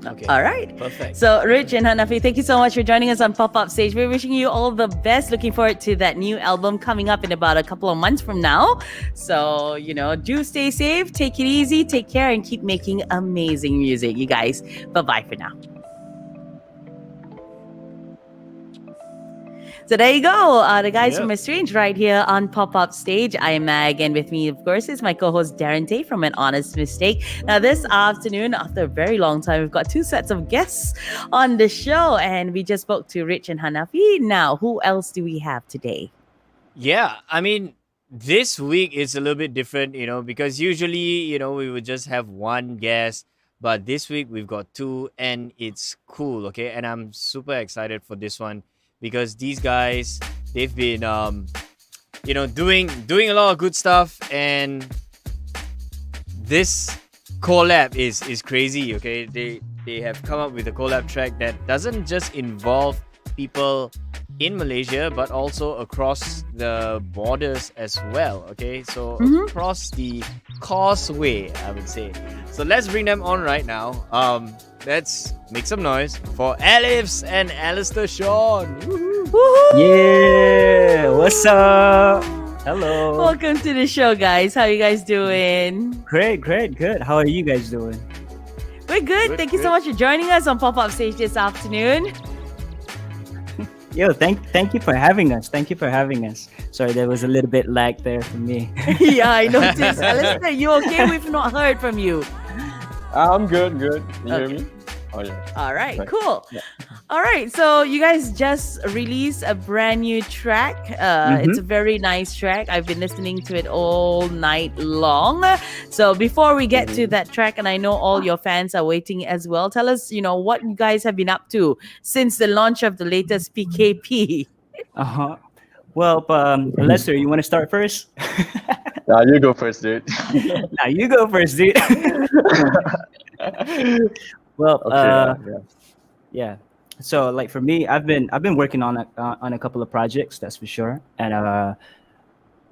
Okay. All right. Perfect. So, Rich and Hanafi, thank you so much for joining us on PopUpStage. We're wishing you all the best. Looking forward to that new album coming up in about a couple of months from now. So, do stay safe, take it easy, take care, and keep making amazing music, you guys. Bye-bye for now. So there you go. The guys Yep. from Estraged right here on Pop-Up Stage. I am Mag, and with me, of course, is my co-host Darren Tay from An Honest Mistake. Now, this afternoon, after a very long time, we've got two sets of guests on the show, and we just spoke to Rich and Hanafi. Now, who else do we have today? Yeah, I mean, this week is a little bit different, because usually, we would just have one guest, but this week we've got two, and it's cool, okay? And I'm super excited for this one because these guys, they've been, doing a lot of good stuff, and this collab is crazy, okay? They have come up with a collab track that doesn't just involve people in Malaysia, but also across the borders as well, okay? So across the causeway, I would say. So let's bring them on right now. Let's make some noise for Airliftz and Allester Shaun. Woohoo! Yeah, what's up? Hello. Welcome to the show, guys. How you guys doing? Great, good. How are you guys doing? We're good. Thank you so much for joining us on Pop-Up Stage this afternoon. Yo, thank you for having us. Sorry, there was a little bit lag there for me. Yeah, I noticed. Allester, you okay? We've not heard from you. I'm good. You hear me? Oh yeah. All right, Right. cool. Yeah. All right, so you guys just released a brand new track. It's a very nice track. I've been listening to it all night long. So before we get to that track, and I know all your fans are waiting as well, tell us, what you guys have been up to since the launch of the latest PKP. Well, Lester, you want to start first? Nah, you go first, dude. Nah, you go first, dude. Well, Okay. yeah. So, like for me, I've been working on a couple of projects, that's for sure. And I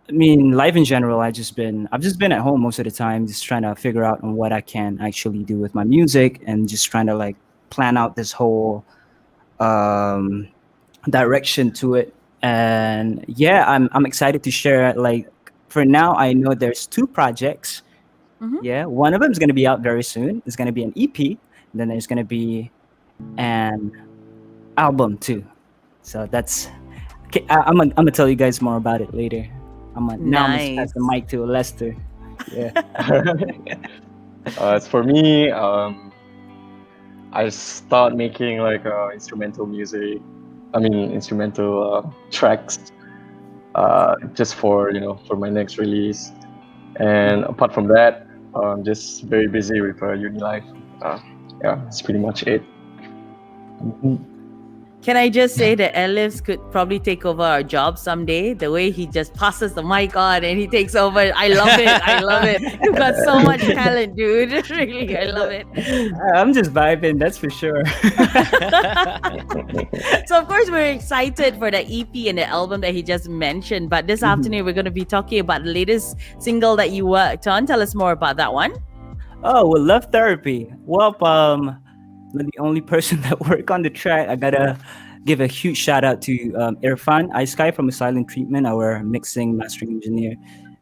mean, life in general, I've just been at home most of the time, just trying to figure out on what I can actually do with my music, and just trying to like plan out this whole direction to it. And yeah, I'm excited to share. Like for now, I know there's two projects. Yeah, one of them is going to be out very soon. It's going to be an EP. And then there's going to be an album too. So that's okay. I'm gonna tell you guys more about it later. Now I'm gonna pass the mic to Lester. Yeah. As for me, I start making like instrumental music. I mean, instrumental tracks, just for my next release. And apart from that, I'm just very busy with uni life. Yeah, that's pretty much it. Can I just say that Airliftz could probably take over our job someday? The way he just passes the mic on and he takes over. I love it. You've got so much talent, dude. Really, I love it. I'm just vibing, that's for sure. So, of course, we're excited for the EP and the album that he just mentioned. But this afternoon, we're going to be talking about the latest single that you worked on. Tell us more about that one. Oh, well, Love Therapy. Well, I'm the only person that worked on the track. I gotta give a huge shout out to Irfan Sky from Silent Treatment, our mixing mastering engineer,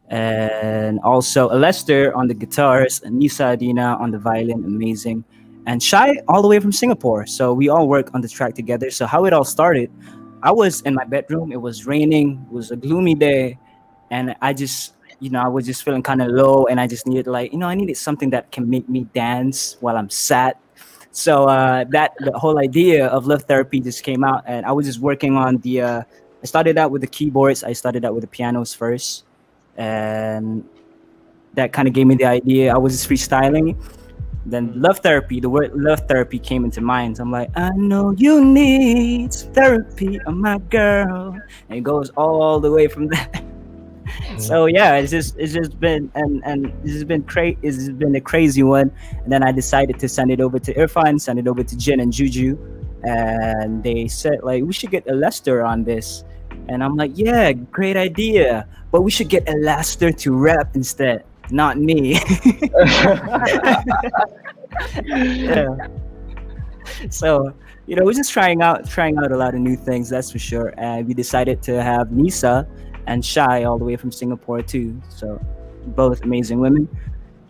and also Allester on the guitars, and Nisa Adina on the violin, amazing, and Shai all the way from Singapore. So we all work on the track together. So how it all started, I was in my bedroom. It was raining. It was a gloomy day, and I just I was just feeling kind of low, and I just needed I needed something that can make me dance while I'm sad. So the whole idea of Love Therapy just came out, and I was just working on I started out with the keyboards. I started out with the pianos first, and that kind of gave me the idea. I was just freestyling. Then Love Therapy, the word Love Therapy came into mind. So I'm like, I know you need therapy, oh my girl. And it goes all the way from that. So yeah, it's just been it's been a crazy one. And then I decided to send it over to Irfan, send it over to Jin and Juju, and they said like we should get Allester on this. And I'm like, yeah, great idea, but we should get Allester to rap instead, not me. Yeah. So we're just trying out a lot of new things, that's for sure. And we decided to have Nisa and Shai all the way from Singapore too. So both amazing women,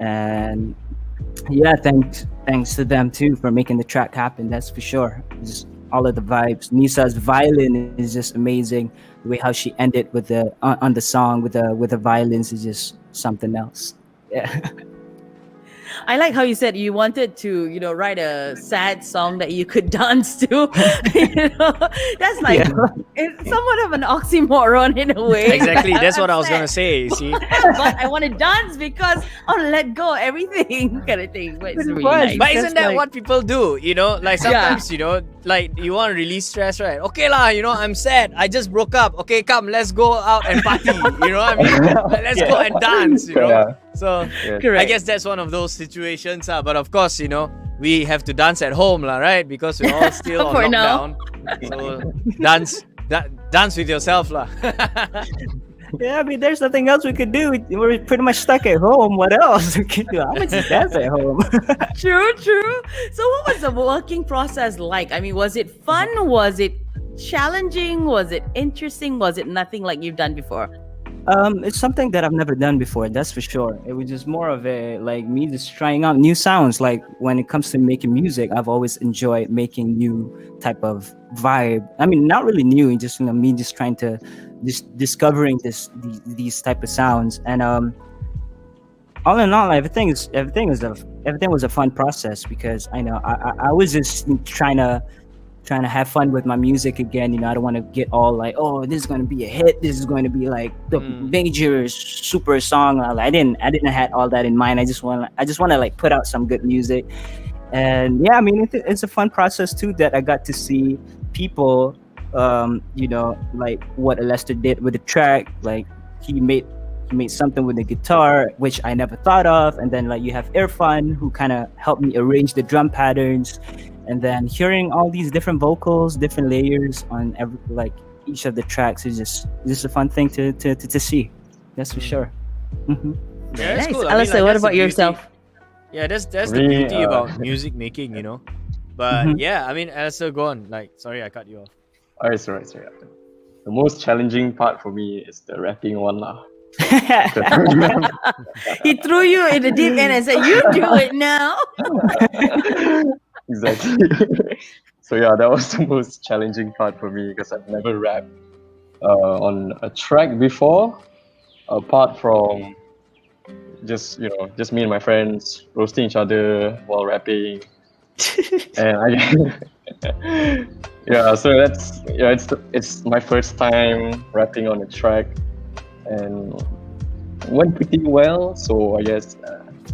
and yeah, thanks to them too for making the track happen. That's for sure. Just all of the vibes. Nisa's violin is just amazing. The way how she ended with the on the song with the violins is just something else. Yeah. I like how you said you wanted to, write a sad song that you could dance to. That's like it's somewhat of an oxymoron in a way. Exactly. That's what I I'm was gonna sad, say. See, but I want to dance because I want to let go of everything, kind of thing. But it's really nice. but isn't Just that like- what people do? Like sometimes like you want to release stress, right? Okay lah, I'm sad. I just broke up. Okay, come, let's go out and party. You know what I mean? Like, let's go and dance. Yeah. So Yeah. I Correct. guess that's one of those situations. But of course, we have to dance at home, lah, right? Because we're all still on For now. lockdown. So dance with yourself, lah. Yeah, I mean, there's nothing else we could do. We're pretty much stuck at home. What else we can do? I'm gonna just dance at home. True. So, what was the working process like? I mean, was it fun? Was it challenging? Was it interesting? Was it nothing like you've done before? It's something that I've never done before, that's for sure. It was just more of a like me just trying out new sounds. Like when it comes to making music, I've always enjoyed making new type of vibe. I mean, not really new, just me just trying to just discovering these type of sounds. And all in all, everything was a fun process because I was just trying to have fun with my music again. I don't want to get all like, oh, this is going to be a hit, this is going to be like the major super song. I didn't have all that in mind. I just want to like put out some good music. And yeah, I mean, it's a fun process too, that I got to see people like what Allester did with the track. Like he made something with the guitar which I never thought of, and then like you have Irfan who kind of helped me arrange the drum patterns. And then hearing all these different vocals, different layers on each of the tracks is just a fun thing to see. That's for sure. Mm-hmm. Yeah, that's Nice. cool. Alistair, what that's the about beauty. yourself? Yeah, that's the Me, beauty about music making, But Mhm. yeah, I mean, Alistair, go on. Like, sorry, I cut you off. Alright, sorry. The most challenging part for me is the rapping one lah. He threw you in the deep end and said, "You do it now." Exactly. So yeah, that was the most challenging part for me because I've never rapped on a track before, apart from just me and my friends roasting each other while rapping. And so it's my first time rapping on a track, and went pretty well. So I guess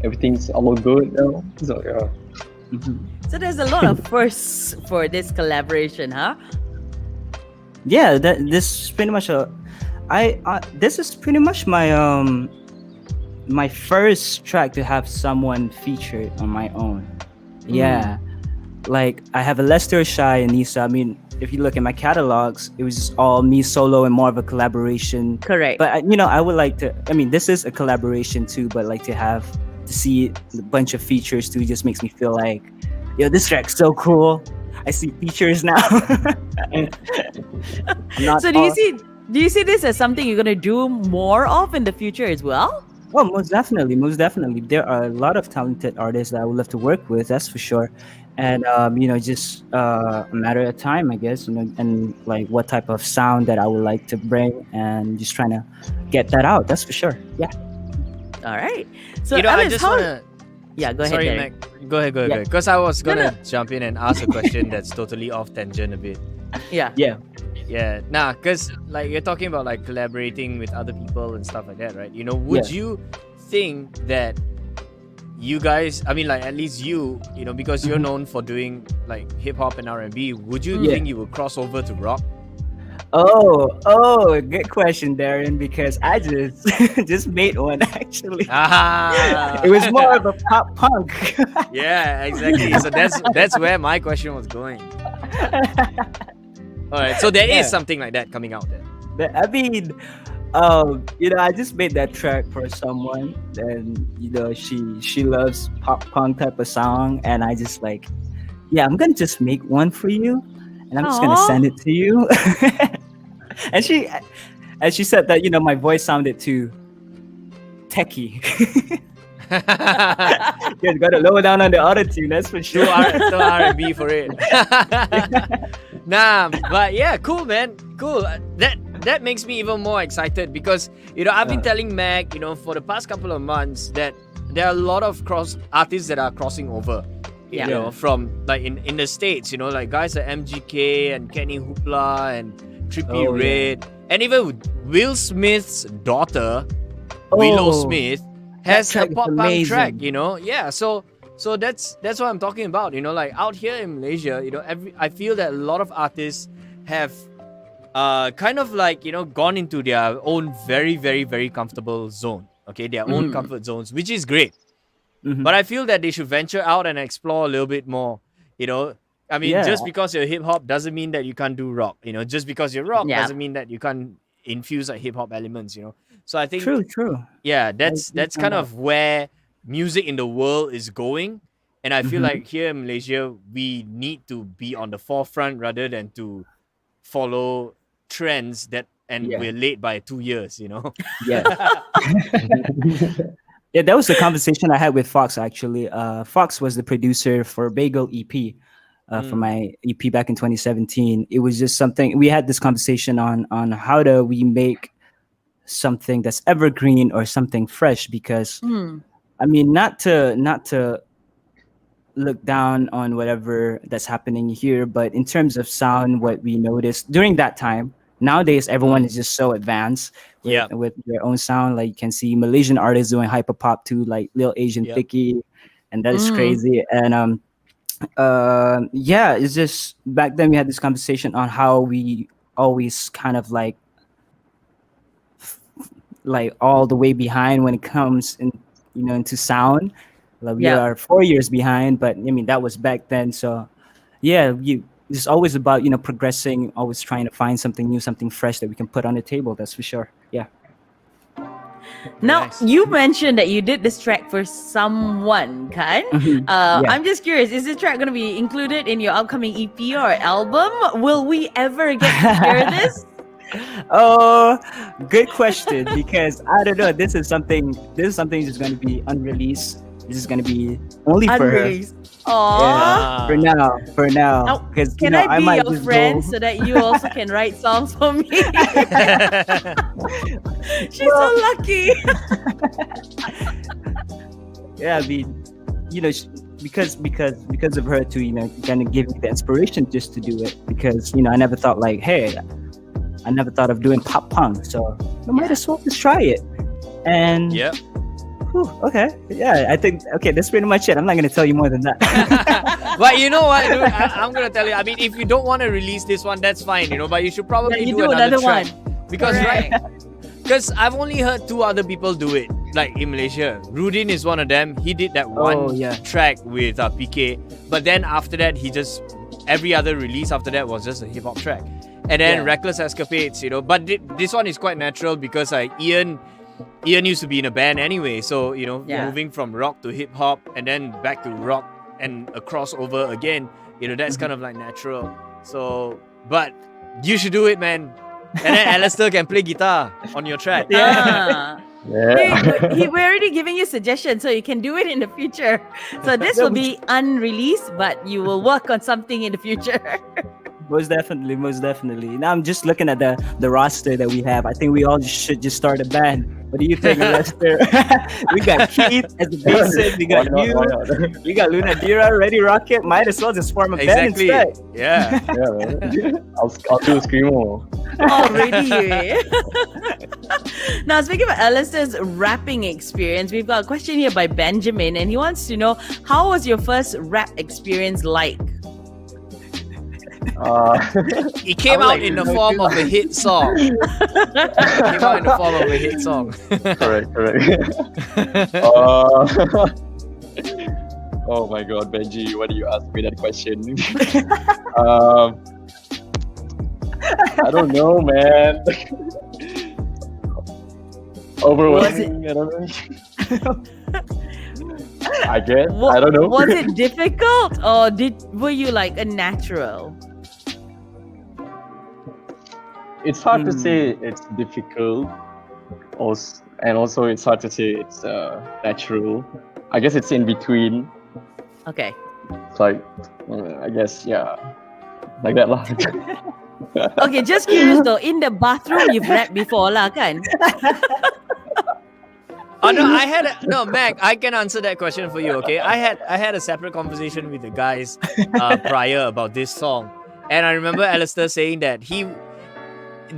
everything's all good now. So yeah. So there's a lot of firsts for this collaboration, huh? Yeah, this is pretty much this is pretty much my my first track to have someone featured on my own. Yeah, like I have Allester, Shaun, and Nisa. I mean, if you look at my catalogs, it was just all me solo and more of a collaboration. Correct. But I would like to. I mean, this is a collaboration too, but like to see a bunch of features too just makes me feel like, yo, this track's so cool. I see features now. So do you see this as something you're gonna do more of in the future as well? Oh, most definitely. There are a lot of talented artists that I would love to work with. That's for sure. And just a matter of time, I guess. And like what type of sound that I would like to bring, and just trying to get that out. That's for sure. Yeah. All right. So I Alice, just how- want to. Yeah, go ahead. Sorry, Derek. Mac. Go ahead. Yeah. Because I was No, gonna jump in and ask a question that's totally off tangent a bit. Yeah. Yeah. Yeah, because like you're talking about like collaborating with other people and stuff like that, right? Would you think that you guys, I mean, like at least you, because you're known for doing like hip hop and R&B, would you Yeah. think you would cross over to rock? Oh, good question, Darren. Because I just made one actually. Ah, It was more of a pop punk. yeah, exactly. So that's where my question was going. All right, so there is Yeah. something like that coming out there. But, I mean, I just made that track for someone, and she loves pop punk type of song, and I just like, yeah, I'm gonna just make one for you, and I'm just gonna Aw. send it to you. and she said that my voice sounded too techie. You got to lower down on the auto-tune, that's for Do sure. R&B for it. Nah, but yeah, cool, man. Cool. That makes me even more excited because, I've been telling Mac, for the past couple of months that there are a lot of artists that are crossing over. From like in the States, like guys like MGK and Kenny Hoopla and Trippie Redd, and even Will Smith's daughter, Willow Smith, has a track is pop punk amazing. track, Yeah, so that's what I'm talking about, like out here in Malaysia, I feel that a lot of artists have kind of like, gone into their own very, very, very comfortable zone, okay, their own comfort zones, which is great. But I feel that they should venture out and explore a little bit more, I mean, just because you're hip hop doesn't mean that you can't do rock, just because you're rock doesn't mean that you can't infuse like hip hop elements, So I think True. yeah, that's kind of where music in the world is going. And I feel like here in Malaysia, we need to be on the forefront rather than to follow trends we're late by 2 years, Yeah. Yeah, that was the conversation I had with Fox, actually. Fox was the producer for Bagel EP, for my EP back in 2017. It was just something, we had this conversation on how do we make something that's evergreen or something fresh, because I mean, not to look down on whatever that's happening here, but in terms of sound, what we noticed during that time, nowadays everyone is just so advanced with their own sound. Like you can see Malaysian artists doing hyperpop too, like Lil Asian Thicky, and that is crazy. And it's just back then we had this conversation on how we always kind of like all the way behind when it comes into sound. Like we are 4 years behind, but I mean that was back then. So yeah, it's always about progressing, always trying to find something new, something fresh that we can put on the table. That's for sure. Yeah. Now, Nice. you mentioned that you did this track for someone, kan? I'm just curious, is this track going to be included in your upcoming EP or album? Will we ever get to hear this? Oh, good question. Because I don't know. This is something that's going to be unreleased. This is going to be only for her. Unreleased. Aww. Yeah, for now. Now, Because can I be might your just friend go- so that you also can write songs for me? She's so lucky. Yeah, I mean, because of her too, kind of give me the inspiration just to do it. Because I never thought like, hey, I never thought of doing pop punk, so I might as well just try it. And Yep. okay, yeah, I think that's pretty much it. I'm not gonna tell you more than that. But you know what, dude? I'm gonna tell you. I mean, if you don't want to release this one, that's fine, But you should probably you do another track. one. Because Correct. because I've only heard 2 other people do it, like in Malaysia. Rudin is one of them. He did that one track with PK, but then after that, every other release after that was just a hip hop track. And then Reckless Escapades, But this one is quite natural because Ian used to be in a band anyway, so moving from rock to hip hop and then back to rock and a crossover again, that's kind of like natural. So, but you should do it, man. And then Allester can play guitar on your track. Ah. Yeah. Hey, we're already giving you suggestions, so you can do it in the future. So this will be unreleased, but you will work on something in the future. Most definitely. Now I'm just looking at the roster that we have. I think we all should just start a band. What do you think, Lester? We got Keith as the bassist. We got Why you. not? We got Luna Dira, Ready Rocket. Might as well just form a band Exactly. instead. Yeah. Yeah, man. I'll do screamo. Already. Now, speaking of Allister's rapping experience, we've got a question here by Benjamin, and he wants to know, how was your first rap experience like? It came out in the form of a hit song. Correct. Oh my God, Benji, why do you ask me that question? I don't know, man. Overwhelming. I don't know. I guess. I don't know. Was it difficult, or were you like a natural? It's hard to say it's difficult. also it's hard to say it's natural. I guess it's in between. Okay. It's like I guess like that lah. Okay, just curious though, in the bathroom you've rapped before lah kan? Oh no, Mac, I can answer that question for you, okay? I had a separate conversation with the guys prior about this song. And I remember Allester saying that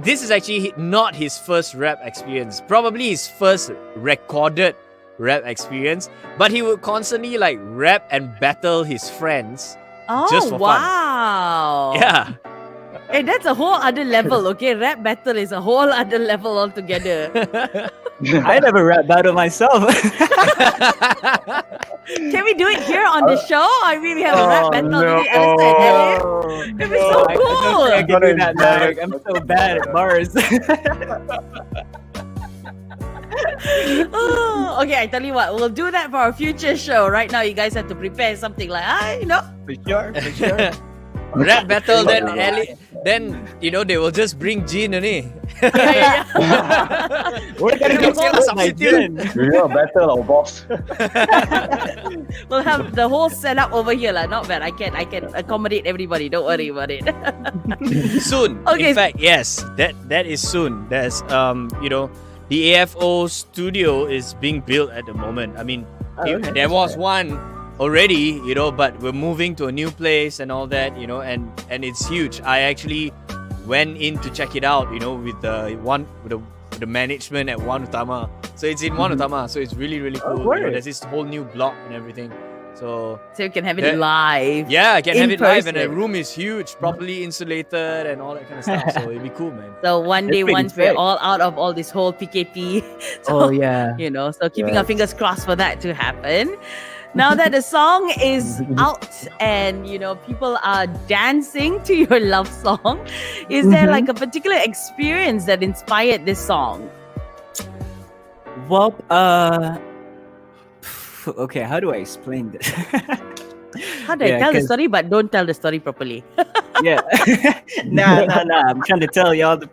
this is actually not his first rap experience. Probably his first recorded rap experience. But he would constantly like rap and battle his friends just for fun. Wow. Yeah. Hey, that's a whole other level, okay? Rap battle is a whole other level altogether. I never rap battle myself. Can we do it here on the show? I mean, we have a rap battle between Allester and Elliot. It'd be so I cool. don't think I can do that, Mark. I'm so bad at bars. Oh, okay, I tell you what, we'll do that for our future show. Right now, you guys have to prepare something like, For sure. Rap battle, then they will just bring Jean only. yeah. We're gonna Kita get buat substitute. Battle our boss. We'll have the whole setup over here lah. Not bad. I can accommodate everybody. Don't worry about it. Soon. Okay. In fact, yes, that is soon. There's the AFO studio is being built at the moment. I mean, there was one already, but we're moving to a new place and all that, and it's huge. I actually went in to check it out, with the management at One Utama. So it's in One Utama, so it's really, really cool. There's this whole new block and everything. So you can have it live. Yeah, I can have it live, and the person. room is huge, properly insulated and all that kind of stuff. So it'd be cool, man. So one day, pretty once we're sick. all out of all this whole PKP, Oh yeah. so keeping our fingers crossed for that to happen. Now that the song is out and people are dancing to your love song, is there like a particular experience that inspired this song? Well, okay, how do I explain this? How do I tell the story but don't tell the story properly? Yeah. Nah. I'm trying to tell y'all the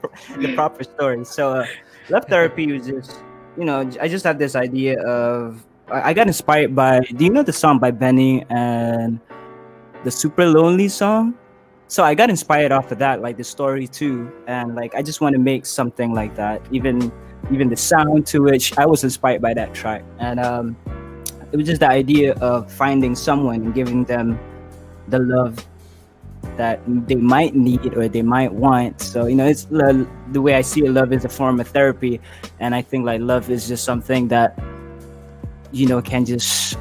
proper story. So, Love Therapy was just, I just had this idea of, I got inspired by, do you know the song by Benny and the Super Lonely song? So I got inspired off of that, like the story too. And like, I just want to make something like that. Even the sound to which I was inspired by that track. And it was just the idea of finding someone and giving them the love that they might need or they might want. So, it's the way I see it, love is a form of therapy. And I think like love is just something that, can just,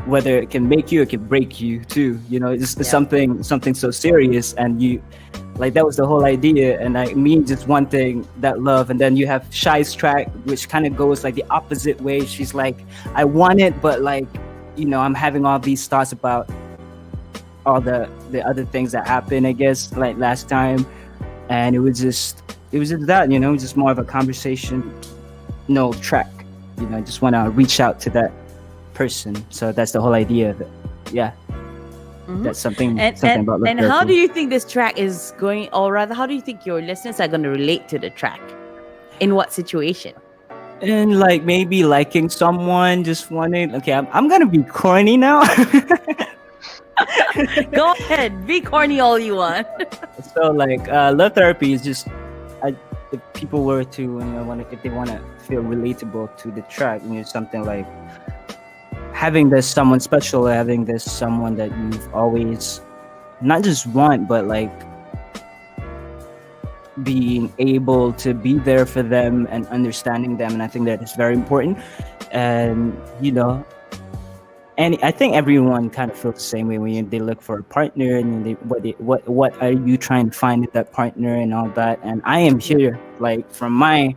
whether it can make you or it can break you too. It's something so serious, and that was the whole idea. And me just wanting that love, and then you have Shy's track, which kind of goes like the opposite way. She's like, I want it, but like, I'm having all these thoughts about all the other things that happened, I guess, like last time. And it was just that, just more of a conversation, track. I just want to reach out to that person. So that's the whole idea of it. Yeah. That's something about love. And how do you think this track is going, or rather, how do you think your listeners are going to relate to the track? In what situation? And like maybe liking someone, just wanting, okay, I'm going to be corny now. Go ahead, be corny all you want. So like Love Therapy is just, if people were to, if they want to feel relatable to the track, something like having this someone special, having this someone that you've always not just want, but like being able to be there for them and understanding them. And I think that is very important. And and I think everyone kind of feels the same way when they look for a partner, and what are you trying to find in that partner and all that. And I am here, like from my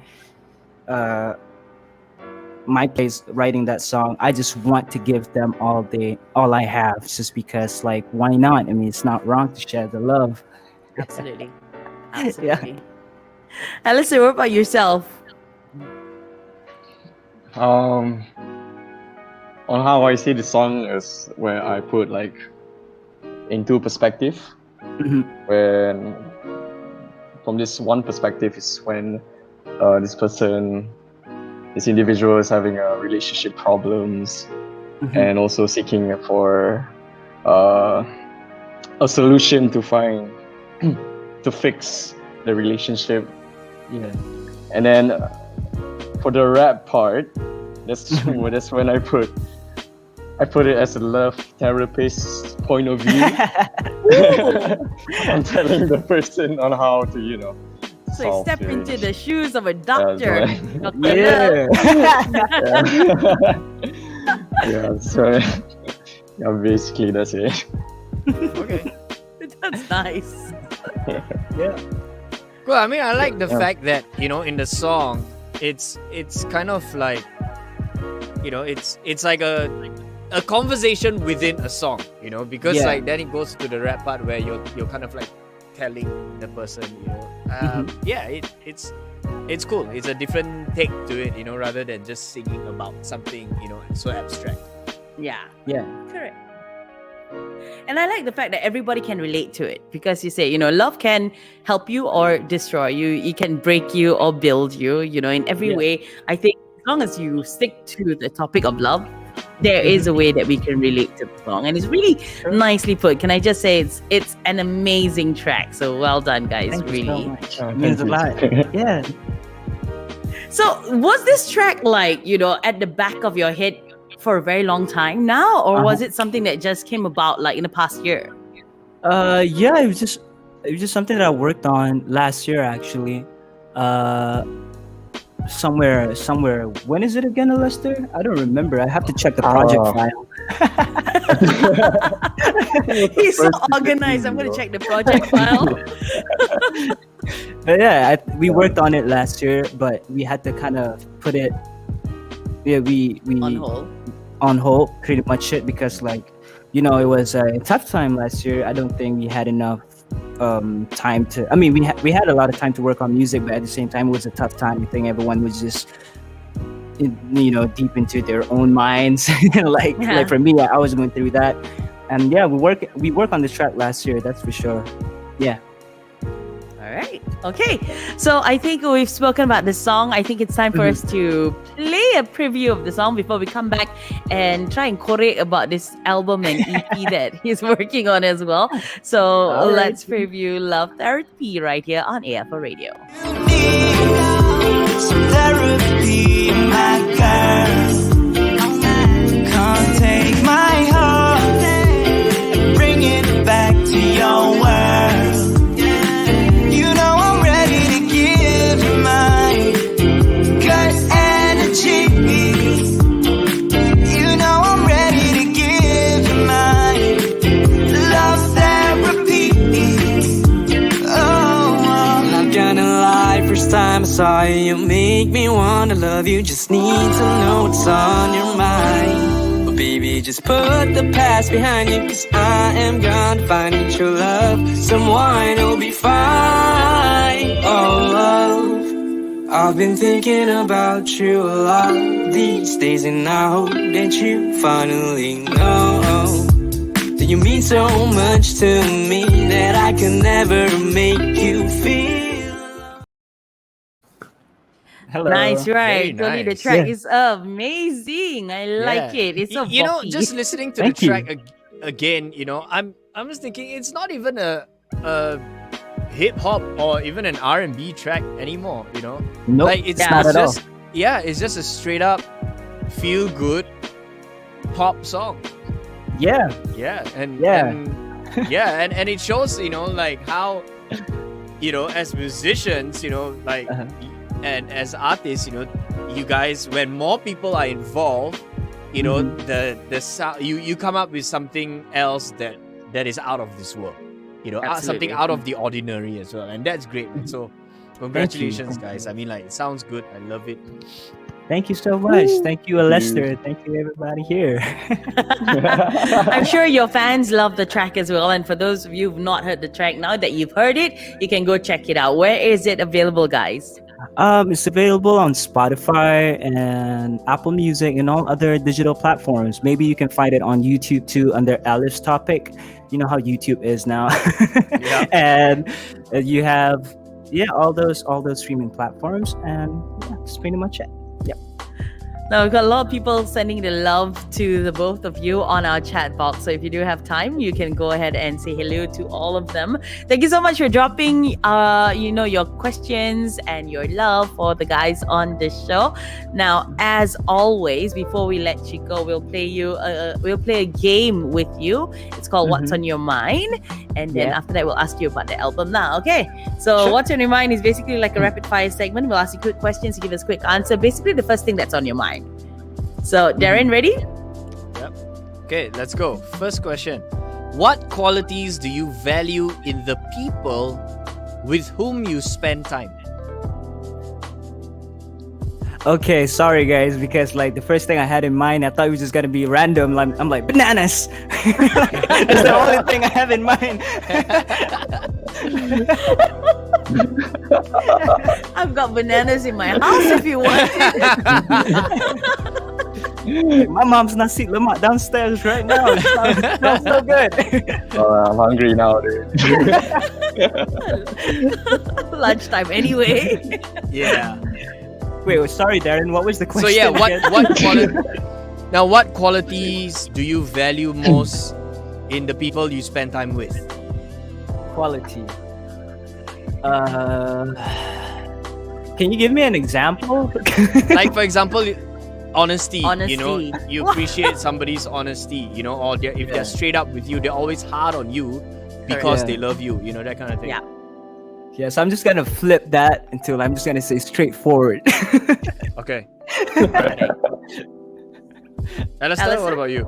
place writing that song. I just want to give them all I have, just because, like, why not? I mean, it's not wrong to share the love. Absolutely. Allester, what about yourself? On how I see the song is where I put like into perspective. When from this one perspective is when this person this individual is having relationship problems, and also seeking for a solution to find to fix the relationship. Yeah. And then for the rap part, that's when I put it as a love therapist point of view. I'm telling the person on how to, So you solve step their into the shoes of a Yeah, doctor. so Dr. Yeah. yeah, so yeah, basically that's it. Okay. That's nice. Yeah. Well, I mean, I like the Yeah. fact that in the song, it's kind of like, it's like a conversation within a song, because Yeah. like then it goes to the rap part where you're kind of like telling the person, yeah, it's cool. It's a different take to it, rather than just singing about something, so abstract. Yeah. Yeah. Correct. And I like the fact that everybody can relate to it, because you say, love can help you or destroy you. It can break you or build you, in every Yeah. way. I think as long as you stick to the topic of love, there is a way that we can relate to the song. And it's really nicely put. Can I just say it's an amazing track. So well done, guys. Thank you Really. so much. Oh, It means a lot. thank you. Yeah. So was this track like, at the back of your head for a very long time now? Or was it something that just came about like in the past year? Yeah, it was just something that I worked on last year actually. Somewhere. When is it again, Allester? I don't remember. I have to check the project file. He's so organized. I'm gonna check the project file. But yeah, we worked on it last year, but we had to kind of put it. Yeah, we On hold. on hold pretty much it, because like it was a tough time last year. I don't think we had enough time to. I mean, we had a lot of time to work on music, but at the same time, it was a tough time. I think everyone was just deep into their own minds. like for me, I was going through that, and yeah, we work on this track last year. That's for sure. Yeah. All right. Okay. So I think we've spoken about this song. I think it's time for us to play a preview of the song before we come back and try and correct about this album and EP that he's working on as well. So let's preview Love Therapy right here on AFO Radio. Therapy, my girl. Can't take my heart and bring it back to your world. You know I'm ready to give you my good energy. You know I'm ready to give you my love therapy. Oh, not gonna lie, first time I saw you, you make me wanna love you. Just need to know what's on your mind. But baby, just put the past behind you, 'cause I am gonna find you true love. Someone will be fine. Oh, love, I've been thinking about you a lot these days, and I hope that you finally know that you mean so much to me that I can never make you feel. Hello. Nice, right? Very Totally, the nice. track Yeah. is amazing. I like it. It's so boppy. Just listening to Thank the you. track again, I'm just thinking it's not even a hip hop or even an R&B track anymore. Nope. Like it's not at all. just it's just a straight up feel good pop song. Yeah. Yeah, and Yeah. and it shows like how as musicians like and as artists you guys, when more people are involved, the sound, you come up with something else that is out of this world, something Absolutely. out of the ordinary as well, and that's great. So congratulations, guys. I mean, like, it sounds good. I love it. Thank you so much. Thank you, Allester. Thank you, everybody here. I'm sure your fans love the track as well. And for those of you who've not heard the track, now that you've heard it, you can go check it out. Where is it available, guys? It's available on Spotify and Apple Music and all other digital platforms. Maybe you can find it on YouTube too under Alice Topic. You know how YouTube is now. Yeah. And you have all those streaming platforms, and that's pretty much it. Yep. Now, we've got a lot of people sending the love to the both of you on our chat box. So if you do have time, you can go ahead and say hello to all of them. Thank you so much for dropping, your questions and your love for the guys on this show. Now, as always, before we let you go, we'll play a game with you. It's called What's on Your Mind, and then after that, we'll ask you about the album. Now, okay. So What's on Your Mind is basically like a rapid fire segment. We'll ask you quick questions, you give us a quick answer. Basically, the first thing that's on your mind. So, Darren, ready? Yep. Okay, let's go. First question. What qualities do you value in the people with whom you spend time? Okay, sorry guys, because like the first thing I had in mind, I thought it was just gonna be random. I'm like bananas. That's the only thing I have in mind. I've got bananas in my house if you want it. My mom's nasi lemak downstairs right now. It sounds so good. I'm hungry now, dude. Lunchtime anyway. Yeah. Wait, sorry, Darren. What was the question? So yeah, again? what qualities do you value most in the people you spend time with? Quality. Can you give me an example? Like for example, honesty. You know, Honesty. you appreciate somebody's honesty. You know, or if they're straight up with you, they're always hard on you because Yeah. they love you. You know, that kind of thing. Yeah. Yeah, so I'm just gonna flip that until I'm just gonna say straightforward. Okay. Allester, Allison? what about you?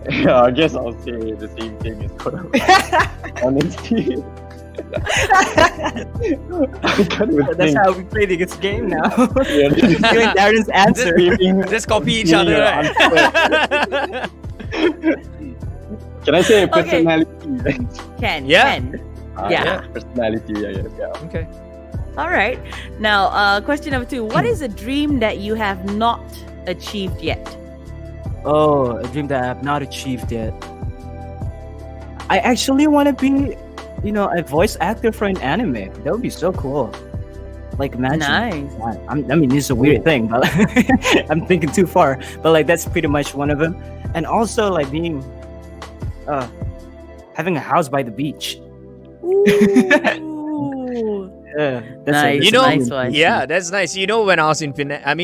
Yeah, I guess I'll say the same thing as honesty. I can't even That's think. how we play this game now. Yeah, Just doing Darren's answer. Just copy each other, right? Can I say Okay. personality? Can. Yeah. Yeah. Personality, I guess. Yeah. Okay. All right. Now, question number 2. What is a dream that you have not achieved yet? Oh, a dream that I have not achieved yet. I actually want to be, a voice actor for an anime. That would be so cool. Like, imagine. Nice. I mean, this is a weird thing, but I'm thinking too far. But like, that's pretty much one of them. And also, like, being, having a house by the beach. Ooh. Yeah, Nice. You know, Nice one. yeah, that's nice. You know, when I was in Penang, I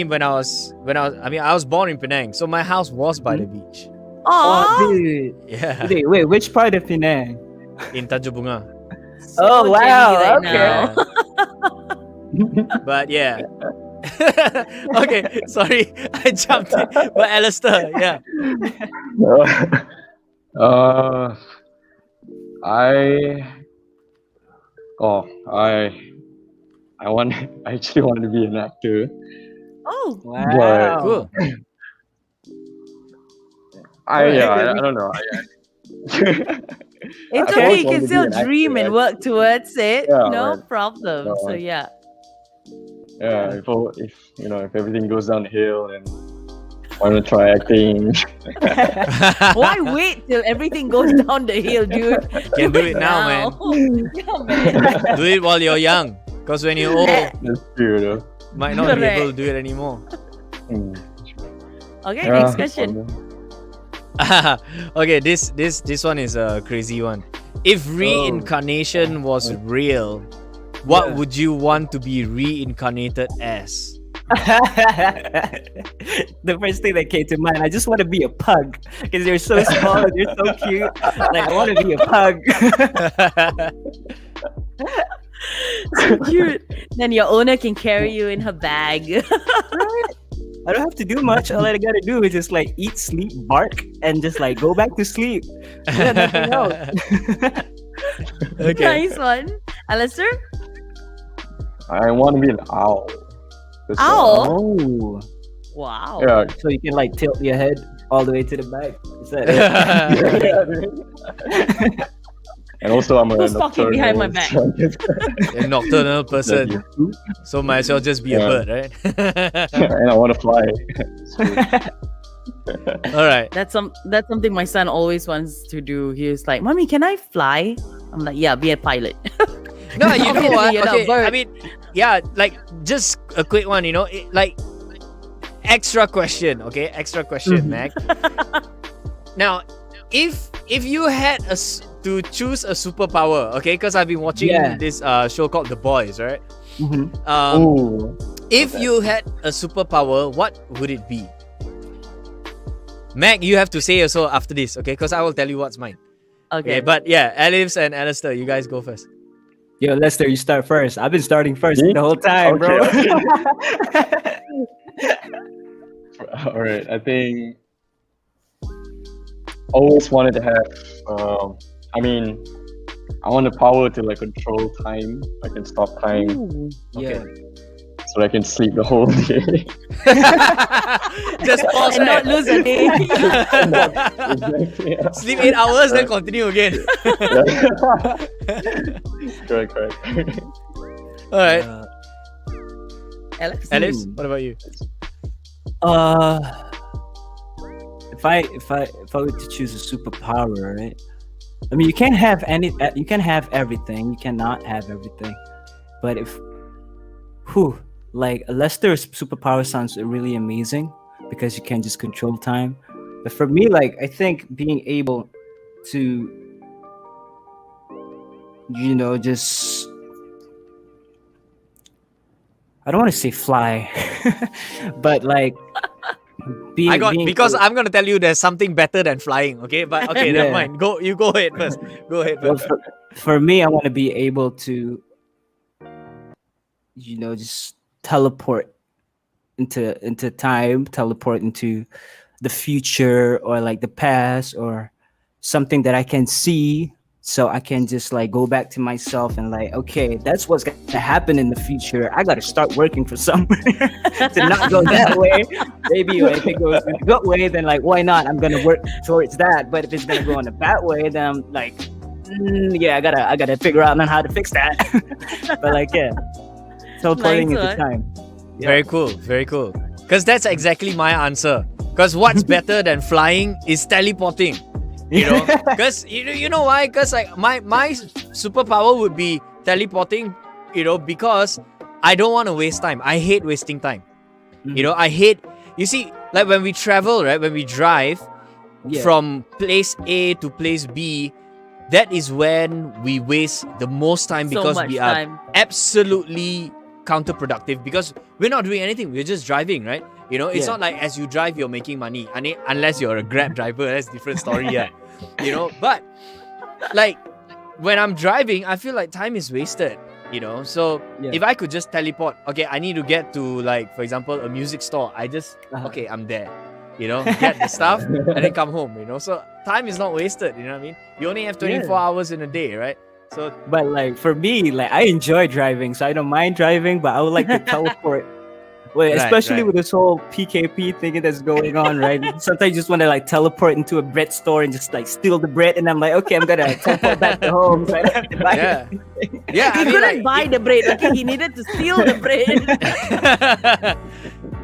was born in Penang, so my house was by the beach. Oh, Aww. dude. Yeah, Wait, which part of Penang? in Tanjung Bunga. Oh, So wow, Jenny right Yeah. now. But yeah. Okay, sorry, I jumped in. But Allester, yeah. I actually want to be an actor. Oh, Wow. Cool. I don't know. it's I've okay. always You wanted can to still be an dream actor, and work towards it. Yeah, No right. problem. No, So right. yeah. Yeah, if everything goes downhill, then why not try acting? Why wait till everything goes down the hill, dude? Can do it now, man. Yeah, man. Do it while you're young, because when you're old, That's true, though. might not be Correct. able to do it anymore. Mm. Okay, Yeah, next question. Okay, this one is a crazy one. If reincarnation was real, what would you want to be reincarnated as? The first thing that came to mind, I just want to be a pug because they're so small and they're so cute. Like, I want to be a pug. So cute. Then your owner can carry you in her bag. I don't have to do much. All I gotta do is just like eat, sleep, bark, and just like go back to sleep. Yeah, nothing else. Okay. Nice one. Allester? I want to be an owl. That's Owl? Oh, Wow. Yeah. so you can like tilt your head all the way to the back. Is that it? And also, I'm a Who's talking behind my nocturnal, back? so- A nocturnal person, so might as well just be a Yeah. bird, right? and I want to fly. All right. That's something my son always wants to do. He was like, "Mommy, can I fly?" I'm like, "Yeah, be a pilot." No, you know Obviously, what? you're not Okay, bird. I mean, yeah, like just a quick one. Like extra question. Okay, extra question, Mac. Now, if you had to choose a superpower, okay, because I've been watching this show called The Boys, right? Ooh. If you had a superpower, what would it be? Mac, you have to say also after this, okay? Because I will tell you what's mine. Okay, but yeah, Airliftz and Allester, you guys go first. Yo, Lester, you start first. I've been starting first the whole time, bro. All right, I think always wanted to have. I mean, I want the power to like control time. I can stop time, Okay. so I can sleep the whole day. Just pause And not right? lose a day. Exactly. Yeah. Sleep 8 hours, then continue again. Correct. All right. Alex? Airliftz, what about you? If I were to choose a superpower, right? I mean, you can't have you can have everything. You cannot have everything. But like Lester's superpower sounds really amazing because you can just control time. But for me, like I think being able to, just I don't want to say fly, but like because I'm gonna tell you there's something better than flying. Okay, but okay, never mind. You go ahead first. Go ahead Well, first. for me, I want to be able to, just teleport into time, teleport into the future or like the past or something that I can see, so I can just like go back to myself and like, okay, that's what's gonna happen in the future. I gotta start working for somewhere to not go that way. Maybe if it goes in a good way, then like why not? I'm gonna work towards that. But if it's gonna go in a bad way, then I'm like, I gotta figure out on how to fix that. But like teleporting Nice into one. time. Very cool. Because that's exactly my answer. Because what's better than flying is teleporting. Because you know why? Because like my superpower would be teleporting. Because I don't want to waste time. I hate wasting time. I hate. You see, like when we travel, right? When we drive from place A to place B, that is when we waste the most time So because much we are time. absolutely counterproductive because we're not doing anything. We're just driving, right? It's not like as you drive you're making money. Unless you're a Grab driver, that's a different story. But like when I'm driving, I feel like time is wasted. So if I could just teleport, okay, I need to get to like, for example, a music store. I just okay, I'm there. Get the stuff and then come home. So time is not wasted. You know what I mean? You only have 24 hours in a day, right? So, But like for me, like I enjoy driving, so I don't mind driving, but I would like to teleport. Well, especially with this whole PKP thing that's going on, right? Sometimes you just want to like teleport into a bread store and just like steal the bread, and I'm like, okay, I'm gonna teleport back to home. So I don't have to buy it. yeah. He couldn't buy the bread. Okay, he needed to steal the bread.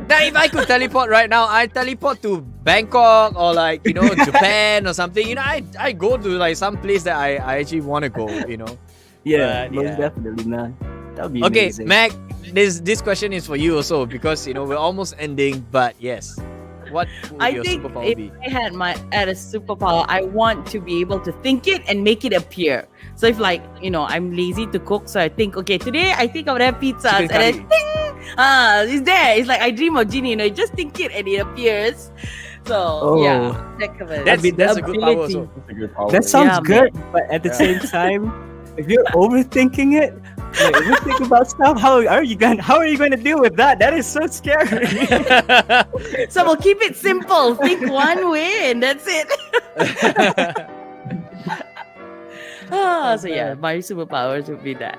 Now, if I could teleport right now, I teleport to Bangkok or like Japan or something. I go to like some place that I actually want to go. Yeah, But, most definitely, man. That would be Okay, amazing. Mac, this question is for you also because we're almost ending. But yes, what would I your think superpower if be? I had a superpower, I want to be able to think it and make it appear. So if like, I'm lazy to cook, so I think, okay, today I think I would have pizzas, Chicken and then curry. ding, it's there. It's like I dream of genie, you just think it and it appears. So yeah, That's a good power ability. also. That's a good power. That sounds Yeah, good, but at the same time, if you're overthinking it, if you think about stuff, how are you going to deal with that? That is so scary. So we'll keep it simple. Think one way and that's it. So yeah, my superpowers would be that.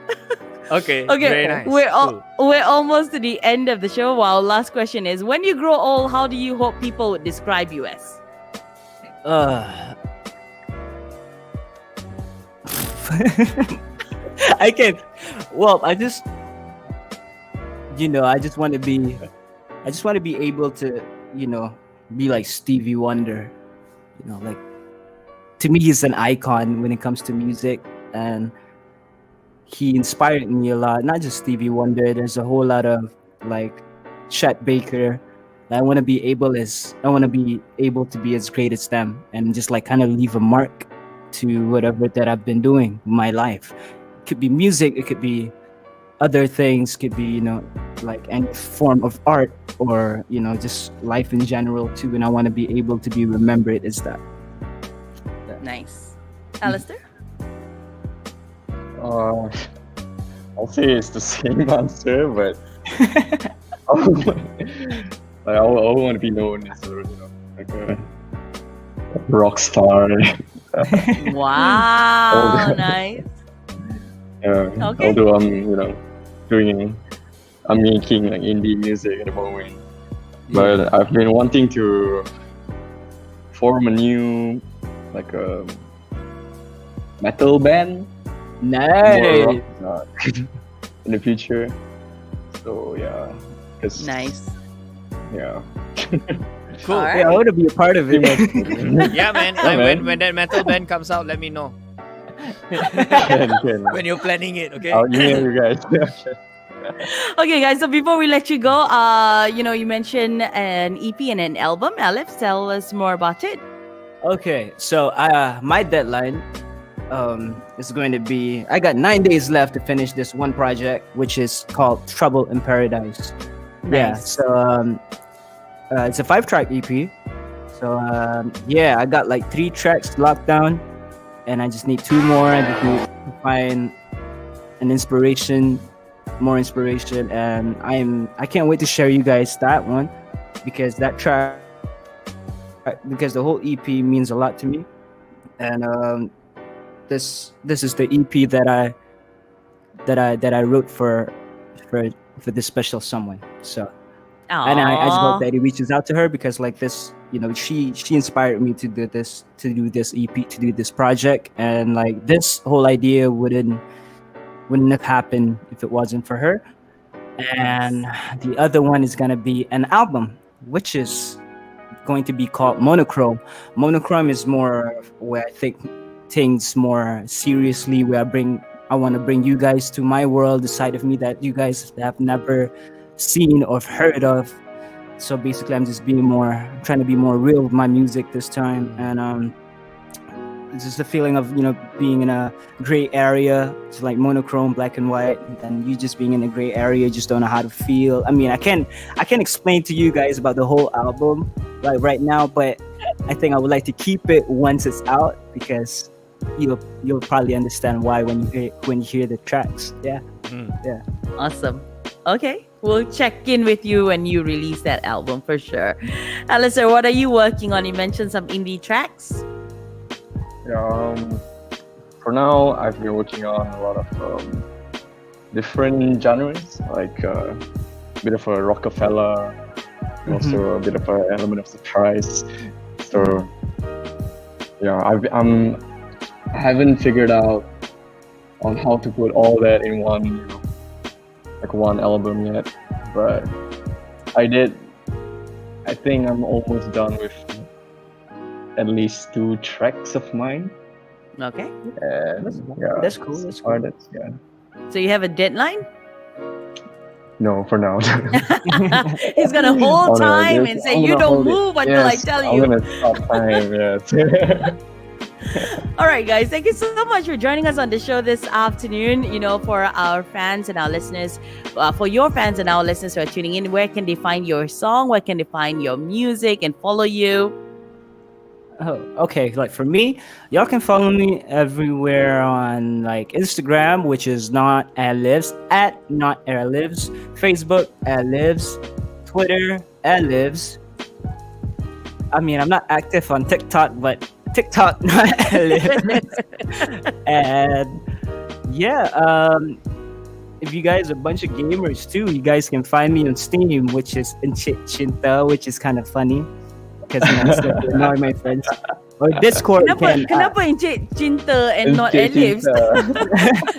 Okay, Okay, very nice. we're Cool. we're almost to the end of the show. Our last question is: when you grow old, how do you hope people would describe you as? I can. Well, I just want to be. I just want to be able to, be like Stevie Wonder. To me, he's an icon when it comes to music, and he inspired me a lot. Not just Stevie Wonder. There's a whole lot of like Chet Baker. I want to be able to be as great as them, and just like kind of leave a mark to whatever that I've been doing in my life. It could be music, it could be other things, could be, you know, like any form of art, or, you know, just life in general too. And I want to be able to be remembered as that. Nice. Allester? I'll say it's the same answer, but I want to be known as a, like a rock star. Wow, nice. Okay. Although I'm making like indie music at the moment, but I've been wanting to form a new like a metal band. Nice. In the future. So yeah, Nice. Yeah. Cool. All right. Yeah, I want to be a part of it. Yeah, man. Yeah, man. When that metal band comes out, let me know. Can. When you're planning it, okay? I'll email you guys. Okay, guys. So before we let you go, you mentioned an EP and an album. Alex, tell us more about it. Okay, so my deadline is going to be, I got 9 days left to finish this one project, which is called Trouble in Paradise. Yeah, Nice. so it's a 5-track EP. So yeah, I got like 3 tracks locked down, and I just need 2 more. I just need to find more inspiration, and I can't wait to share you guys that one, because that track, because the whole EP means a lot to me, and this is the EP that I wrote for this special someone. So. And I just hope that it reaches out to her, because like this, you know, she inspired me to do this EP, to do this project, and like this whole idea wouldn't have happened if it wasn't for her. And the other one is gonna be an album, which is going to be called Monochrome. Monochrome is more where I think things more seriously, where I want to bring you guys to my world, the side of me that you guys have never seen or heard of. So basically, I'm trying to be more real with my music this time, and it's just the feeling of, you know, being in a gray area. It's like monochrome, black and white, and you just being in a gray area, you just don't know how to feel. I mean, I can't explain to you guys about the whole album like right now, but I think I would like to keep it once it's out, because you'll probably understand why when you hear the tracks. Yeah. Yeah. Awesome. Okay. We'll check in with you when you release that album for sure. Allester, what are you working on? You mentioned some indie tracks. For now, I've been working on a lot of different genres, like a bit of a Rockefeller, also a bit of an element of surprise. So yeah, I haven't figured out on how to put all that in one, like one album yet, but I think I'm almost done with at least 2 tracks of mine. Okay. Yeah, That's cool. That's cool. Yeah. So you have a deadline? No, for now. He's gonna hold time and say, "You don't move until I Yes, tell I'm you." gonna stop time. Yes. All right, guys. Thank you so much for joining us on the show this afternoon. You know, for our fans and our listeners, for your fans and our listeners who are tuning in, where can they find your song? Where can they find your music and follow you? Oh, okay. Like for me, y'all can follow me everywhere on like Instagram, which is not Airliftz, @not Airliftz, Facebook Airliftz, Twitter Airliftz. I mean, I'm not active on TikTok, but TikTok not Airliftz. And yeah, if you guys are a bunch of gamers too, you guys can find me on Steam, which is Chinta, which is kind of funny. Because I still annoy my friends. Or Discord Kenapa Encik Cinta and not Airliftz?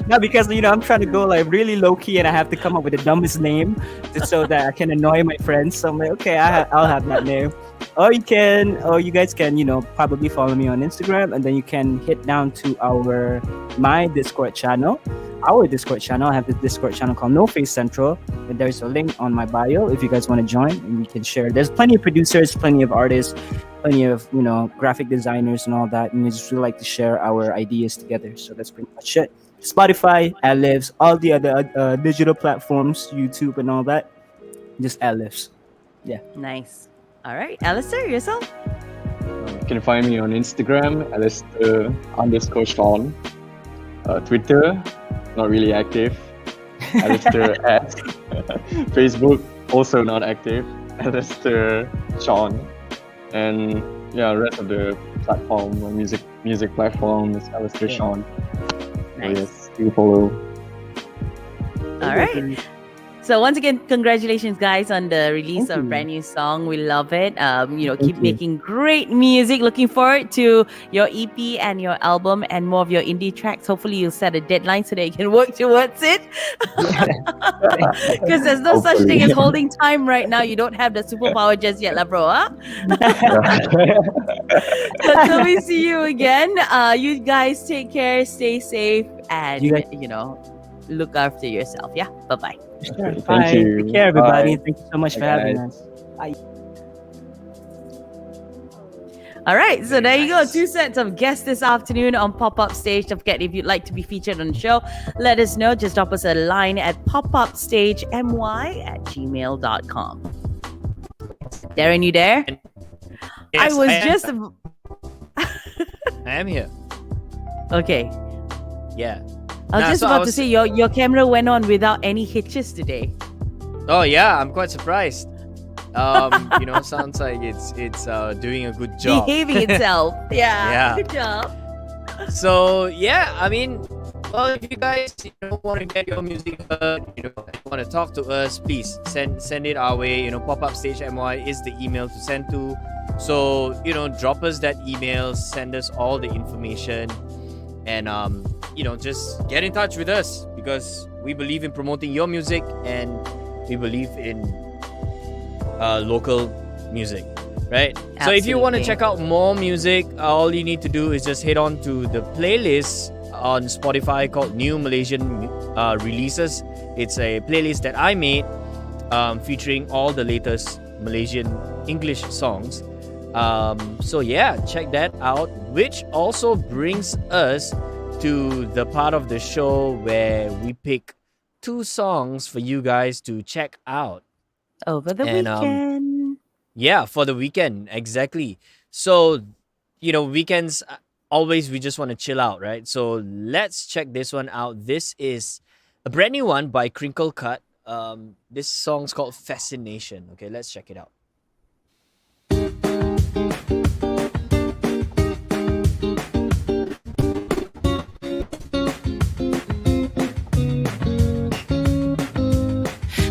No, because I'm trying to go like really low key, and I have to come up with the dumbest name just so that I can annoy my friends. So I'm like, okay, I'll have that name. Or you guys can probably follow me on Instagram, and then you can hit down to my Discord channel, our Discord channel. I have the Discord channel called No Face Central, and there's a link on my bio if you guys want to join, and we can share. There's plenty of producers, plenty of artists, plenty of graphic designers and all that, and we just really like to share our ideas together. So that's pretty much it. Spotify, Airliftz, all the other digital platforms, YouTube and all that, just Airliftz. Nice. All right, Allester, yourself? You can find me on Instagram, Allester_Shaun. Twitter, not really active. Allester at Facebook, also not active. Allester Shaun. And yeah, rest of the platform, music platform is Allester Shaun. Nice. So yes, do follow. All right. So once again, congratulations, guys, on the release of a brand new song. We love it. Keep making great music. Looking forward to your EP and your album and more of your indie tracks. Hopefully, you'll set a deadline so that you can work towards it. Because there's no such thing as holding time right now. You don't have the superpower just yet, lah, bro. Huh? Until we see you again, you guys take care, stay safe, and look after yourself. Yeah, bye-bye. Sure. Thank Bye. you. Take care, everybody. Bye. Thank you so much for Bye, having guys. us. Bye. All right, so Very there you go. nice. 2 sets of guests this afternoon on Pop-Up Stage. Don't forget, if you'd like to be featured on the show, let us know. Just drop us a line at popupstagemy@gmail.com. Darren, you there? Yes, I was am. just... I am here. Okay. Yeah. I was Nah, just so I about to was- say, your camera went on without any hitches today. Oh yeah, I'm quite surprised. Sounds like it's doing a good job. Behaving itself. Yeah. Yeah. Good job. So yeah, I mean, well, if you guys want to get your music heard, want to talk to us, please send it our way. PopUpStageMY is the email to send to. So drop us that email, send us all the information, and just get in touch with us because we believe in promoting your music and we believe in local music, right? So if you want to Absolutely. check out more music, all you need to do is just head on to the playlist on Spotify called New Malaysian Releases. It's a playlist that I made featuring all the latest Malaysian English songs. So yeah, check that out, which also brings us to the part of the show where we pick 2 songs for you guys to check out. Over the And, weekend. Yeah, for the weekend, exactly. So, weekends, always we just want to chill out, right? So let's check this one out. This is a brand new one by Crinkle Cut. This song's called Fascination. Okay, let's check it out.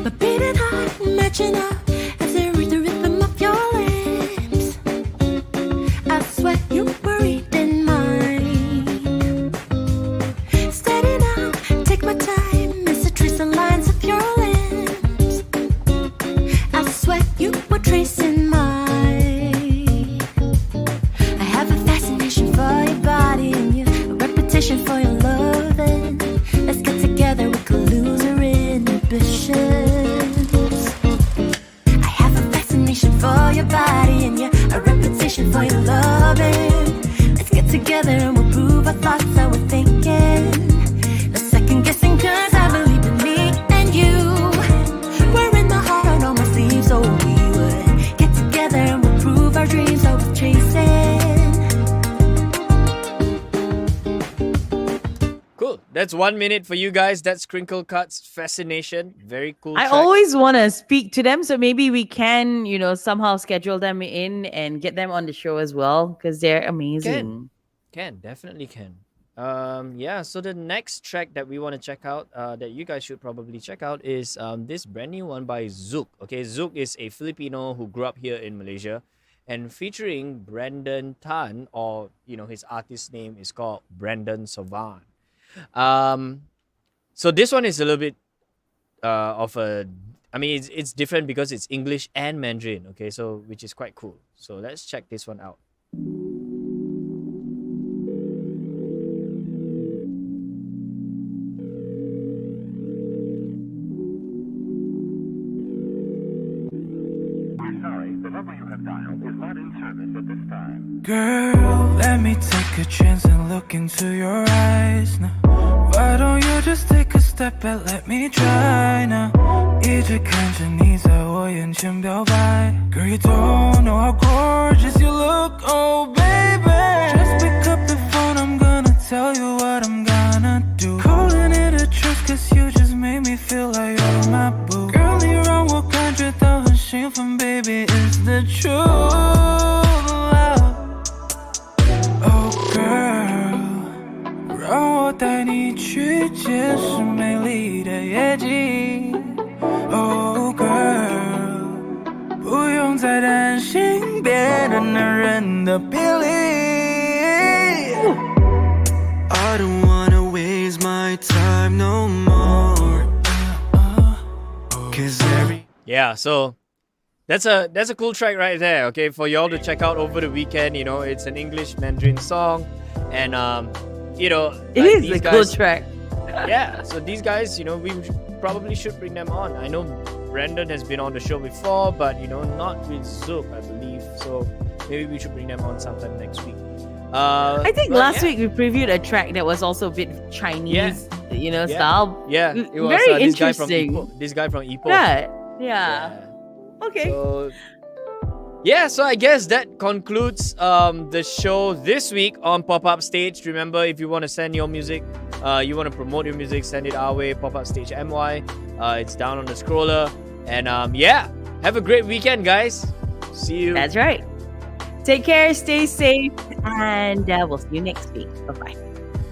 My beating heart matching up as I read the rhythm of your lips. I swear you were reading mine. Steady now, take my time as I trace the lines of your lips. I swear you were tracing mine. I have a fascination for your body and you, a reputation for your loving. Let's get together, we could lose our inhibitions. I have a fascination for your body and yeah, a reputation for your loving. Let's get together and we'll prove our thoughts, how we're thinking. No second guessing, cause I believe in me and you. We're in the heart on all my sleeves, so we would get together and we'll prove our dreams are worth chasing. Cool. That's 1 minute for you guys. That's Crinkle Cut's Fascination. Very cool. I track. always want to speak to them, so maybe we can, somehow schedule them in and get them on the show as well because they're amazing. Definitely can. So the next track that we want to check out, that you guys should probably check out is this brand new one by Zook. Okay, Zook is a Filipino who grew up here in Malaysia and featuring Brandon Tan, or his artist name is called Brandon Savan. So this one is a little bit it's different because it's English and Mandarin, okay, so which is quite cool. So let's check this one out. Girl, let me take a chance and look into your eyes now. Why don't you just take a step and let me try now? 一直看着你在我眼前表白 Girl, you don't know how gorgeous you look, oh baby. Just pick up the phone, I'm gonna tell you what I'm gonna do. Calling it a trust, cause you just made me feel like you're my boo. Girl, 你让我感觉到很兴奋 baby, it's the truth. Oh girl, 让我带你去见识美丽的夜景 Oh girl, 不用再担心别的男人的比例 I don't wanna waste my time no more. Cause every Yeah, so that's a cool track right there, okay, for y'all to check out over the weekend. You know, it's an English Mandarin song, and you know, It like is these a guys, cool track. Yeah, so these guys, you know, we probably should bring them on. I know Brandon has been on the show before, but you know, not with Zook, I believe. So maybe we should bring them on sometime next week. I think but last yeah. week we previewed a track that was also a bit Chinese, you know, style. Yeah, it was Very this guy from interesting. Ipoh. This guy from Ipoh. Right. Yeah. Okay. So, yeah, so I guess that concludes the show this week on PopUpStage. Remember, if you want to send your music, you want to promote your music, send it our way, PopUpStage MY. It's down on the scroller. And yeah, have a great weekend, guys. See you. That's right. Take care, stay safe, and we'll see you next week. Bye-bye.